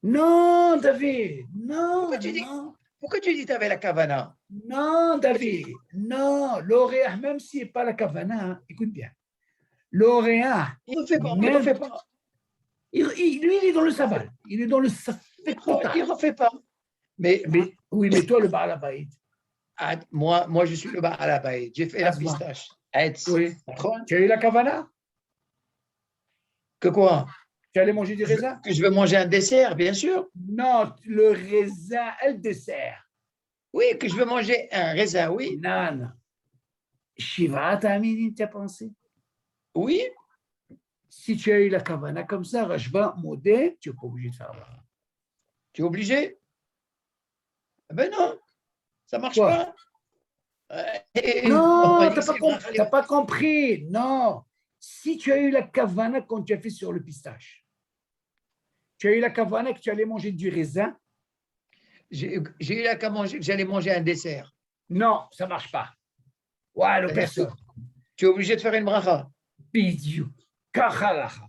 A: Non, David. Non.
B: Pourquoi tu dis que tu avais la kavana?
A: Non, David. Non, l'oréa, même s'il n'est pas la kavana, écoute bien. L'oréa.
B: Il ne fait pas. Il ne fait pas.
A: Lui, il est dans le sabbat. Il est dans le safek.
B: Il ne refait pas. Mais
A: toi, le Baal Habayit.
B: Moi, je suis le Baal Habayit. J'ai fait la pistache.
A: Oui. Tu as eu la kavana?
B: Que quoi?
A: Tu allais manger du raisin?
B: Que je veux manger un dessert, bien sûr.
A: Non, le raisin et le dessert.
B: Oui, que je veux manger un raisin, oui.
A: Non. Shivat Aminim, tu as pensé?
B: Oui.
A: Si tu as eu la kavana comme ça, Rajba, modé, tu n'es pas obligé de faire ça.
B: Tu es obligé? Ben non, ça ne marche pas.
A: Non, tu n'as pas compris. Non. Si tu as eu la kavana quand tu as fait sur le pistache, tu as eu la kavana que tu allais manger du raisin.
B: J'ai eu là qu'à manger, que j'allais manger un dessert.
A: Non, ça ne marche pas. Ouais, le personne.
B: Tu es obligé de faire une bracha.
A: Bidiou. Kachalacha.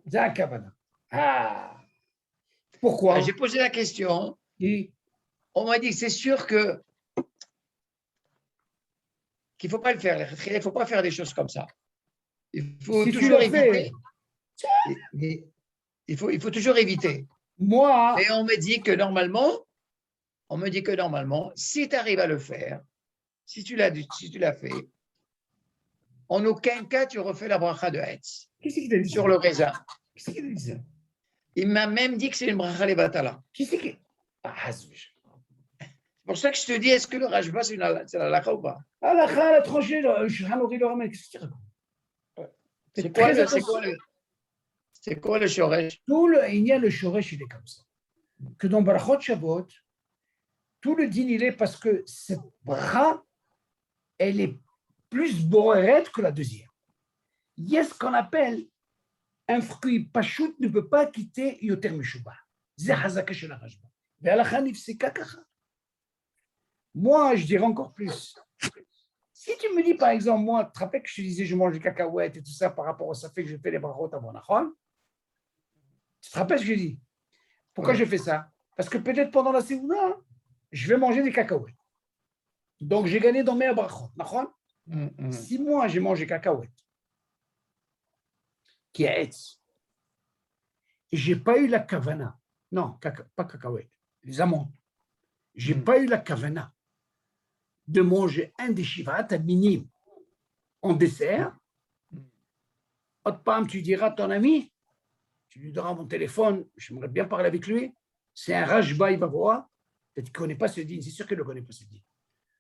A: Zakavana. Ah. Pourquoi?
B: J'ai posé la question.
A: Et
B: On m'a dit que c'est sûr que qu'il ne faut pas le faire. Il ne faut pas faire des choses comme ça. Il faut
A: si tu
B: toujours
A: le
B: éviter.
A: fais,
B: Il faut toujours éviter.
A: moi,
B: Et on me dit que normalement, si tu arrives à le faire, si tu l'as fait, en aucun cas tu refais la bracha de Hetz
A: qu'est-ce qu'il t'a dit
B: sur le raisin.
A: Qu'est-ce qu'il t'a dit ça?
B: Il m'a même dit que c'est une bracha levatala.
A: Qu'est-ce qui. Ah, hasouch.
B: C'est pour ça que je te dis, est-ce que le rajba, c'est la lacha ou pas?
A: Ah, la khala, a tranché, je nourri le ramen. Qu'est-ce que tu racontes?
B: C'est quoi le shoresh?
A: Tout le Inyan, le shoresh, il est comme ça. Que dans Barachot Shabbat, tout le din, il est parce que cette bras, elle est plus borérette que la deuxième. Il y a ce qu'on appelle un fruit pachout ne peut pas quitter Yoter Meshuba. C'est Hazaka shel Rajba. Moi, je dirais encore plus. Si tu me dis, par exemple, moi, tu te rappelles que je te disais, je mange des cacahuètes et tout ça par rapport au fait que je fais les brachot avant Nachon? Tu te rappelles ce que je dis? Pourquoi je fais ça? Parce que peut-être pendant la séoula, je vais manger des cacahuètes. Donc, j'ai gagné dans mes brachot. Nachon? Si moi, j'ai mangé cacahuètes, qui est Etz, et je n'ai pas eu la kavana, non, pas cacahuètes, les amandes, je n'ai pas eu la kavana de manger un des shivat à minime en dessert, autre part, tu diras à ton ami, tu lui donneras mon téléphone, j'aimerais bien parler avec lui, c'est un rajba, il va voir, peut-être qu'il ne connaît pas ce din, c'est sûr qu'il ne connaît pas ce din,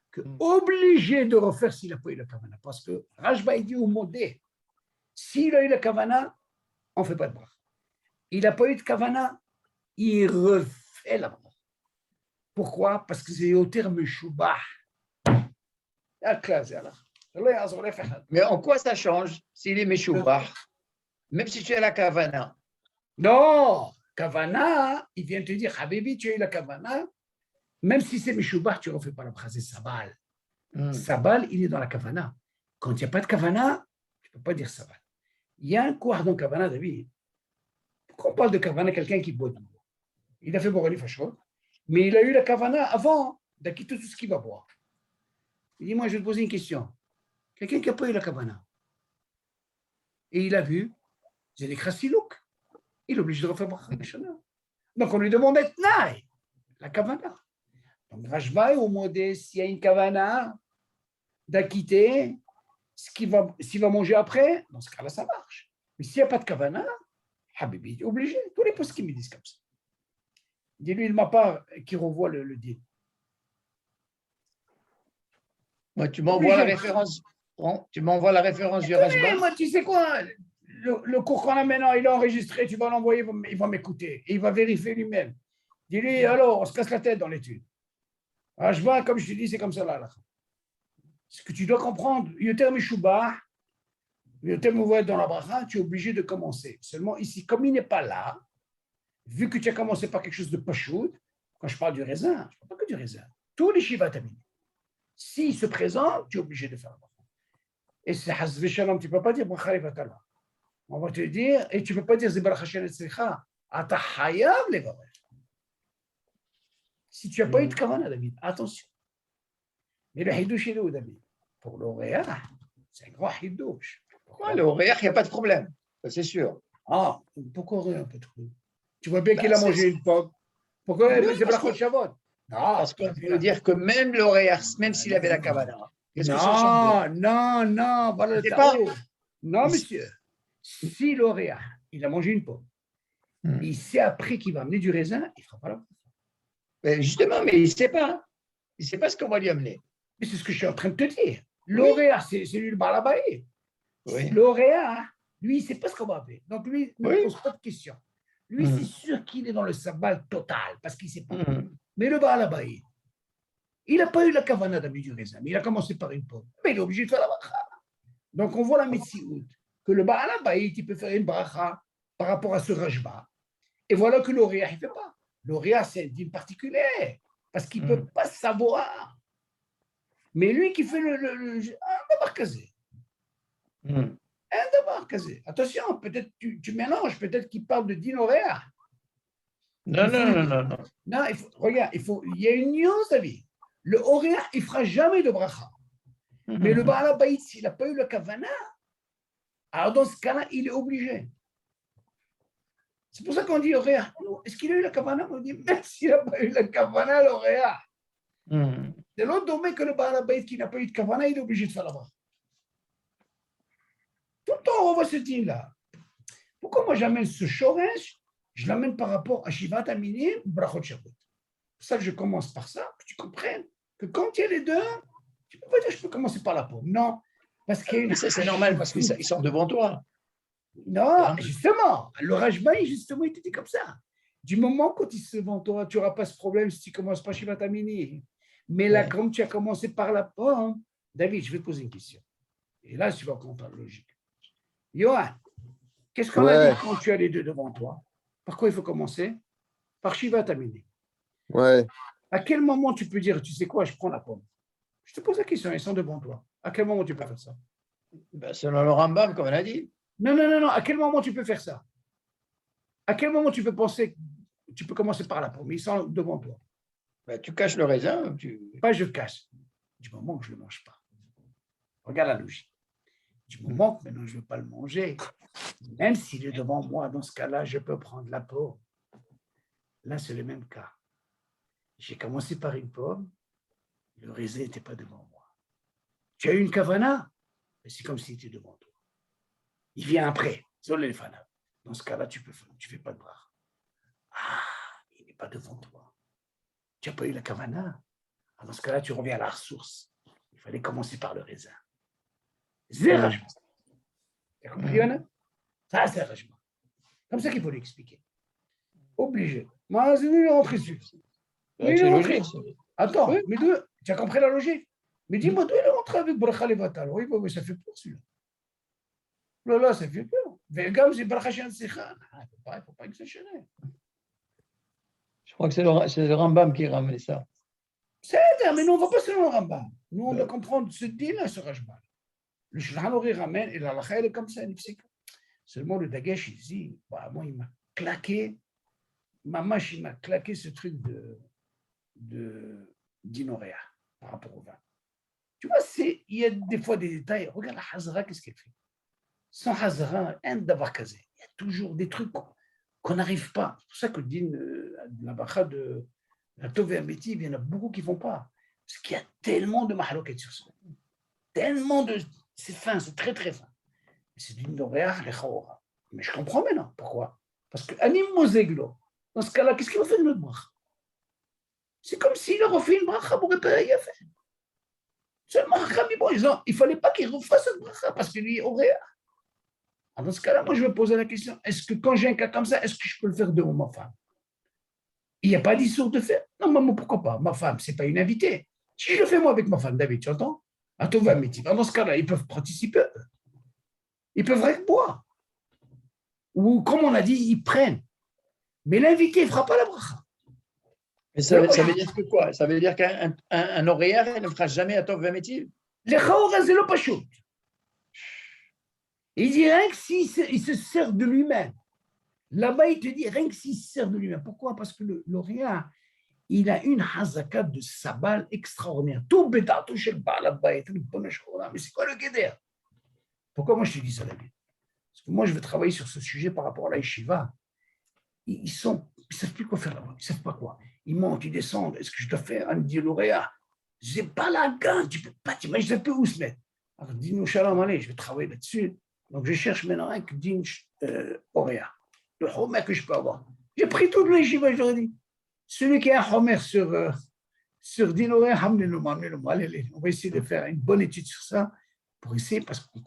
A: que obligé de refaire s'il n'a pas eu la kavana, parce que rajba, il dit au modé, s'il a eu la kavana, on ne fait pas de bras. Il n'a pas eu de kavana, il refait la bras. Pourquoi? Parce que c'est au terme choubah.
B: Mais en quoi ça change s'il est Meshoubah? Même si tu as la kavana.
A: Non, kavana, il vient te dire, Habibi, tu as eu la kavana, même si c'est Meshoubah, tu ne refais pas la bracha, c'est Sabal. Sabal, il est dans la kavana. Quand il n'y a pas de kavana, tu ne peux pas dire Sabal. Il y a un quoi dans kavana, David. Pourquoi on parle de kavana, quelqu'un qui boit de l'eau? Il a fait Borali Fachot, mais il a eu la kavana avant d'acquitter tout ce qu'il va boire. Il dit, moi, je vais te poser une question. Quelqu'un qui n'a pas eu la kavana, et il a vu, j'ai des krassilouk, il est obligé de refaire bracha Mishana. Donc, on lui demande Etnaï, la kavana. Donc, Rajba est au modé, s'il y a une kavana, d'acquitter s'il va manger après, dans ce cas-là, ça marche. Mais s'il n'y a pas de kavana, Habibi est obligé. Tous les postes qui me disent comme ça. Dis-lui de ma part qui revoit le deal.
B: Moi, tu m'envoies la référence. Tu m'envoies la référence du Rajba.
A: Moi, tu sais quoi? Le cours qu'on a maintenant, il est enregistré. Tu vas l'envoyer, il va m'écouter. Et il va vérifier lui-même. Dis-lui, alors, on se casse la tête dans l'étude. Rajba, comme je te dis, c'est comme ça là. Ce que tu dois comprendre, Yoter Meshubah, Yoter Mouvad dans la bracha, tu es obligé de commencer. Seulement ici, comme il n'est pas là, vu que tu as commencé par quelque chose de pachoud, quand je parle du raisin, je ne parle pas que du raisin, tous les shivatamines, s'ils se présentent, tu es obligé de faire la bracha. Et c'est Hazve Shalom, tu ne peux pas dire bracha levatala. On va te dire, et tu ne peux pas dire Zibarach Hashem etzlecha, ata hayab levarech. Si tu n'as pas eu de kavana, David, attention. Mais le hidouche, il est où, David? Pour l'oréach, c'est un grand hidouche.
B: L'oréach, il n'y a pas de problème, c'est sûr.
A: Ah, pourquoi rien, pas trop? Tu vois bien qu'il a mangé une pomme. Pourquoi c'est Brachot Shabbat?
B: Parce qu'on veut dire que même l'oréach, même s'il avait la kavana, qu'est-ce que ça change?
A: Non, voilà le tarot. Non, monsieur. Si l'oréach, il a mangé une pomme, il sait après qu'il va amener du raisin, il ne fera pas la pomme.
B: Justement, mais il ne sait pas. Il ne sait pas ce qu'on va lui amener.
A: Mais c'est ce que je suis en train de te dire. L'oréach, c'est lui le balabaï.
B: Oui.
A: L'oréach, lui, il ne sait pas ce qu'on va faire. Donc, lui, il ne pose pas de questions. Lui, c'est sûr qu'il est dans le sabbat total, parce qu'il ne sait pas. Mais le balabaï, il n'a pas eu la kavana d'amener du raisin, mais il a commencé par une pomme. Mais il est obligé de faire la bracha. Donc, on voit la Metsiout, que le balabaï, il peut faire une bracha par rapport à ce rajba. Et voilà que l'oréach, il ne fait pas. L'Oréa, c'est un din particulier, parce qu'il ne peut pas savoir. Mais lui qui fait un davar kazé. Un davar kazé. Attention, peut-être tu mélanges, peut-être qu'il parle de din Oréa.
B: Non, non.
A: Non, regarde, il y a une nuance, David. Le Oréa, il ne fera jamais de bracha. Mais le Baal Habayit, s'il n'a pas eu le kavana, alors dans ce cas-là, il est obligé. C'est pour ça qu'on dit Oréa. Est-ce qu'il a eu le kavana? On dit, même s'il n'a pas eu le kavana, l'Oréa. C'est l'autre domaine que le Baal Habayit qui n'a pas eu de kavana, il est obligé de faire la bracha. Tout le temps, on revoit ce dîme-là. Pourquoi moi j'amène ce shoresh? Je l'amène par rapport à Shivat Aminim, Brachot Shabbat. C'est pour ça que je commence par ça, que tu comprennes que quand il y a les deux, tu ne peux pas dire je peux commencer par la paume. Non, parce que
B: c'est normal, parce qu'ils sont devant toi.
A: Non, justement, le Rajbaï, justement, il te dit comme ça. Du moment quand il se devant toi, tu n'auras pas ce problème si tu commences par Shivat Aminim. Mais là, comme tu as commencé par la paume, David, je vais te poser une question. Et là, tu vas comprendre la logique. Yohan, qu'est-ce qu'on a dit quand tu as les deux devant toi? Par quoi il faut commencer? Par Shivat Aminim.
C: Ouais.
A: À quel moment tu peux dire, tu sais quoi, je prends la pomme? Je te pose la question, ils sont devant toi. À quel moment tu peux faire ça?
B: Ben, selon le Rambam, comme on a dit.
A: Non. À quel moment tu peux faire ça? À quel moment tu peux penser, tu peux commencer par la pomme? Ils sont devant toi.
B: Ben, tu caches le raisin.
A: Pas je cache. Du moment que je ne le mange pas. Regarde la logique. Du moment que maintenant je ne veux pas le manger, même s'il est devant moi, dans ce cas-là, je peux prendre la pomme. Là, c'est le même cas. J'ai commencé par une pomme, le raisin n'était pas devant moi. Tu as eu une kavana, c'est comme s'il était devant toi. Il vient après, sur les fana. Dans ce cas-là, tu ne fais pas de bras. Ah, il n'est pas devant toi. Tu n'as pas eu la kavana. Dans ce cas-là, tu reviens à la ressource. Il fallait commencer par le raisin. C'est rajma. Tu as compris, Yana? Ça, c'est rajma. Comme ça qu'il faut l'expliquer. Obligé. Moi, c'est lui rentrer dessus.
B: C'est logique.
A: Attends, mais deux, tu as compris la logique? Mais dis-moi, d'où il est rentré avec Bracha Levatal? Oui, ça fait peur celui-là. Là, ça fait peur. Vegam, c'est Bracha Shan Sikhan. Il ne faut pas exagérer.
B: Je crois que c'est le Rambam qui ramène ça.
A: C'est mais nous, on ne va pas selon le Rambam. Nous, on doit comprendre ce din-là, ce Rajbal. Le Shulchan Aruch ramène, et la lacha, elle est comme ça, elle est seulement le Dagesh, il dit, moi, il m'a claqué, Mamash, il m'a claqué ce truc d'Inoréa par rapport au vin. Tu vois, il y a des fois des détails. Regarde la Hazara, qu'est-ce qu'elle fait? Sans Hazara, un d'avoir casé. Il y a toujours des trucs qu'on n'arrive pas. C'est pour ça que le din, la bacha de la Tov et Ameti, il y en a beaucoup qui ne font pas. Parce qu'il y a tellement de mahaloket sur ça. Tellement de. C'est fin, c'est très très fin. C'est d'une Noréa, les Chaora. Mais je comprends maintenant. Pourquoi? Parce que Anim Moseglo, dans ce cas-là, qu'est-ce qu'il refait de notre bracha? C'est comme s'il a refait une bracha pour réparer il a fait. Seulement, il ne fallait pas qu'il refasse cette bracha parce qu'il est Oréa. Dans ce cas-là, moi, je me posais la question, est-ce que quand j'ai un cas comme ça, est-ce que je peux le faire devant ma femme? Il n'y a pas d'issue de faire. Non, maman, pourquoi pas? Ma femme, ce n'est pas une invitée. Si je le fais moi avec ma femme, David, tu entends? À tout va, dans ce cas-là, ils peuvent participer. Ils peuvent rien boire. Ou, comme on a dit, ils prennent. Mais l'invité ne fera pas la bracha.
B: Mais ça veut dire que quoi? Ça veut dire qu'un Oréa ne fera jamais à Tov Vamétiv?
A: Les Chaora, c'est le pachout. Il dit rien que s'il se sert de lui-même. Là-bas, il te dit rien que s'il se sert de lui-même. Pourquoi? Parce que l'Oréa, il a une hazaka de sabal extraordinaire. Tout béda, tout chez le Baal Habayit, mais c'est quoi le guéder? Pourquoi moi je te dis ça, David? Parce que moi, je veux travailler sur ce sujet par rapport à la yeshiva. Ils ne savent plus quoi faire là-bas. Ils ne savent pas quoi. Ils montent, ils descendent. Est-ce que je dois faire un dit l'Oréa? J'ai pas la gain. Tu ne peux pas t'imaginer un peu où se mettre. Alors, dis-nous, shalom, allez, je vais travailler là-dessus. Donc, je cherche maintenant un que din Oréa. Le homer que je peux avoir. J'ai pris tout le yeshiva, je leur ai dit. Celui qui a un homer sur din Oréa, allez, on va essayer de faire une bonne étude sur ça pour essayer, parce que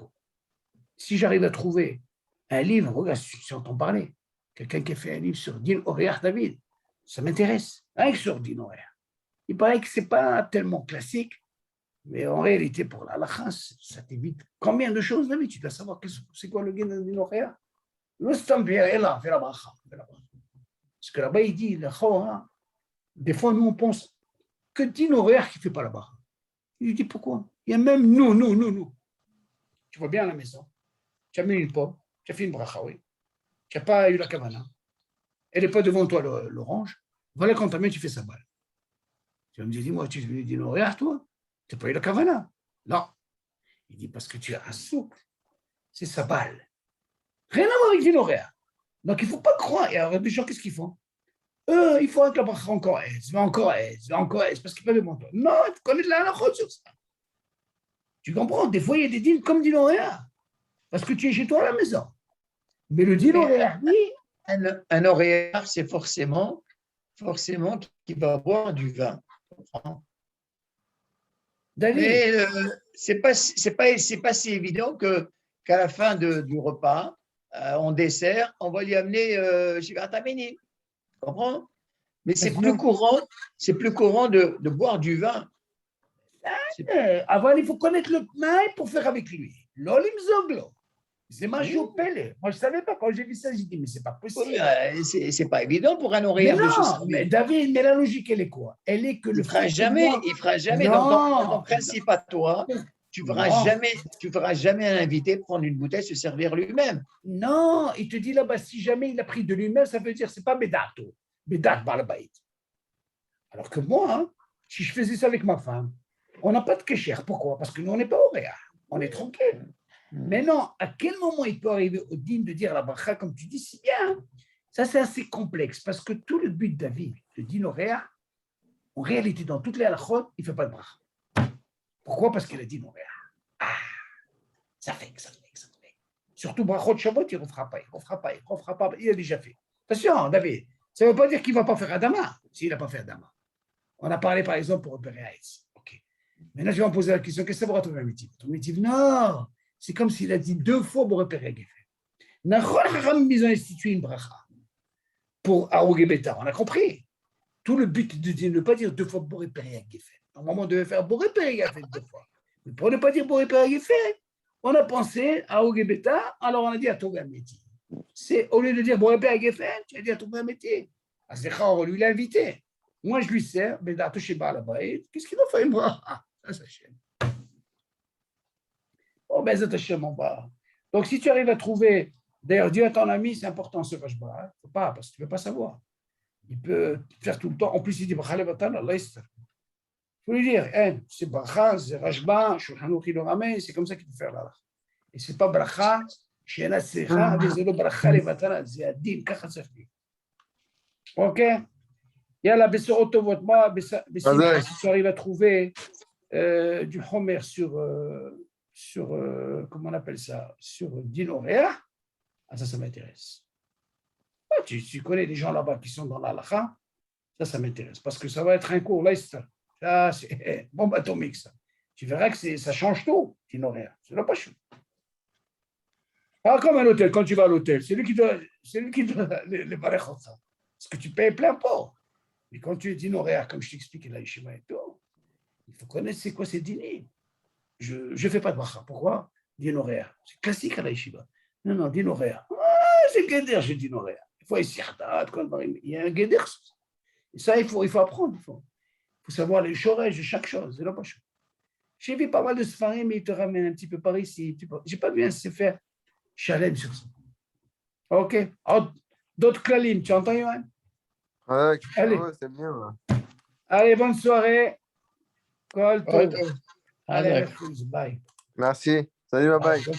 A: si j'arrive à trouver un livre, regarde, si on t'en parlait, quelqu'un qui a fait un livre sur din Oréa David, ça m'intéresse, rien que sur din Oréa. Il paraît que ce n'est pas tellement classique, mais en réalité, pour la halakha, ça t'évite combien de choses, David? Tu dois savoir c'est quoi le gain de din Oréa. Le stampier est là, fais la bracha. Parce que là-bas, il dit, des fois, nous, on pense que din horaire qui ne fait pas la barre. Il lui dit, pourquoi? Il y a même nous. Tu vois bien à la maison. Tu as mis une pomme, tu as fait une bracha, oui. Tu n'as pas eu la kavana. Elle n'est pas devant toi, l'orange. Voilà quand ta main, tu fais sa balle. Tu vas me dire, dis-moi, tu veux din horaire, toi? Tu n'as pas eu la kavana. Non. Il dit, parce que tu as un souk. C'est sa balle. Rien à voir avec din horaire. Donc, il ne faut pas croire. Et alors, des gens, qu'est-ce qu'ils font? Eux, il faut que la bracha encore est, parce qu'il n'est pas devant toi. Non, tu connais de la halakha sur ça. Tu comprends? Des fois, il y a des dînes comme din horaire. Parce que tu es chez toi à la maison. Mais le din horaire, oui.
B: Un horaire, c'est forcément qu'il va boire du vin. Mais c'est pas si évident qu'à la fin du repas, en dessert, on va lui amener Shivat Amini. Tu comprends? Mais c'est plus courant de boire du vin.
A: Avant, il faut connaître le tnaï pour faire avec lui. L'olim zoglo. C'est ma pelle. Moi, je ne savais pas. Quand j'ai vu ça, j'ai dit, mais c'est pas possible.
B: C'est pas évident pour un horaire de se servir.
A: Mais David, mais la logique, elle est quoi? Elle est que
B: il fera jamais. Dans ton principe à toi, tu ne feras jamais un invité prendre une bouteille, se servir lui-même.
A: Non, il te dit là-bas, si jamais il a pris de lui-même, ça veut dire c'est pas Bedato. Bedat Balabait. Alors que moi, si je faisais ça avec ma femme, on n'a pas de kécher. Pourquoi? Parce que nous, on n'est pas horaire. On est tranquille. Mais non, à quel moment il peut arriver au digne de dire la bracha, comme tu dis si bien? Ça, c'est assez complexe, parce que tout le but de David, le din horaire, en réalité, dans toutes les halachot, il ne fait pas de bracha. Pourquoi? Parce qu'il a dit horaire. Ça fait. Surtout brachot Shabbat, il ne refera pas. Il a déjà fait. Attention, David, ça ne veut pas dire qu'il ne va pas faire Adama, s'il n'a pas fait Adama. On a parlé, par exemple, pour repérer Aïs. OK. Maintenant, je vais me poser la question, qu'est-ce que ça va trouver un métier? Ton métier, non. C'est comme s'il a dit 2 fois pour repérer Geffen. Ils ont institué une bracha pour Aougé Beta. On a compris. Tout le but de ne pas dire 2 fois pour repérer Geffen. Normalement, on devait faire pour repérer Geffen 2 fois. Mais pour ne pas dire pour repérer Geffen, on a pensé à Aougé Beta, alors on a dit à trouver un métier. C'est au lieu de dire pour repérer Geffen, tu as dit à trouver un métier. À Zécha, on lui l'a invité. Moi, je lui sers, Beda Tosheba là-bas. Qu'est-ce qu'il a fait, moi? Ça s'achète. Oh, ben, donc, si tu arrives à trouver, d'ailleurs, dis à ton ami, c'est important ce Rajba, il ne faut pas, parce que tu ne peux pas savoir. Il peut faire tout le temps. En plus, il dit, il faut lui dire, c'est Bracha, c'est Rajba, Shulchan qui le ramène, c'est comme ça qu'il faut faire là. Et ce n'est pas Bracha, Shena Secha, c'est le Bracha, les Vatana, c'est Adin, Kacha Safli. Ok? Yalla, Bessorot Tovot, moi, si tu arrives à trouver du Homer sur comment on appelle ça, sur din horaire, ça m'intéresse. Tu connais des gens là-bas qui sont dans l'halakha, ça m'intéresse, parce que ça va être un cours, là, ça, c'est bombe atomique, ça. Tu verras que ça change tout, din horaire, c'est là pas chaud. Pas comme un hôtel, quand tu vas à l'hôtel, c'est lui qui doit les barechot, ça. Parce que tu payes plein pot. Mais quand tu es din horaire, comme je t'explique là, chez moi et tout, il faut connaître c'est quoi ces dîners. Je ne fais pas de bracha. Pourquoi? Din horaire. C'est classique à la yeshiva. Non, din horaire. C'est guéder, j'ai din horaire. Il faut essayer il y a un guéder. Et ça, il faut apprendre. Il faut savoir les choreges de chaque chose. C'est là pas chaud. J'ai vu pas mal de sfarim, mais ils te ramènent un petit peu par ici. Je n'ai pas vu un sefer chalem sur ça. OK. D'autres klalim, tu entends, Yohan?
C: Allez, c'est bien.
A: Allez, bonne soirée. Kol tov.
B: Allez.
A: Bye.
C: Merci. Salut, bye bye.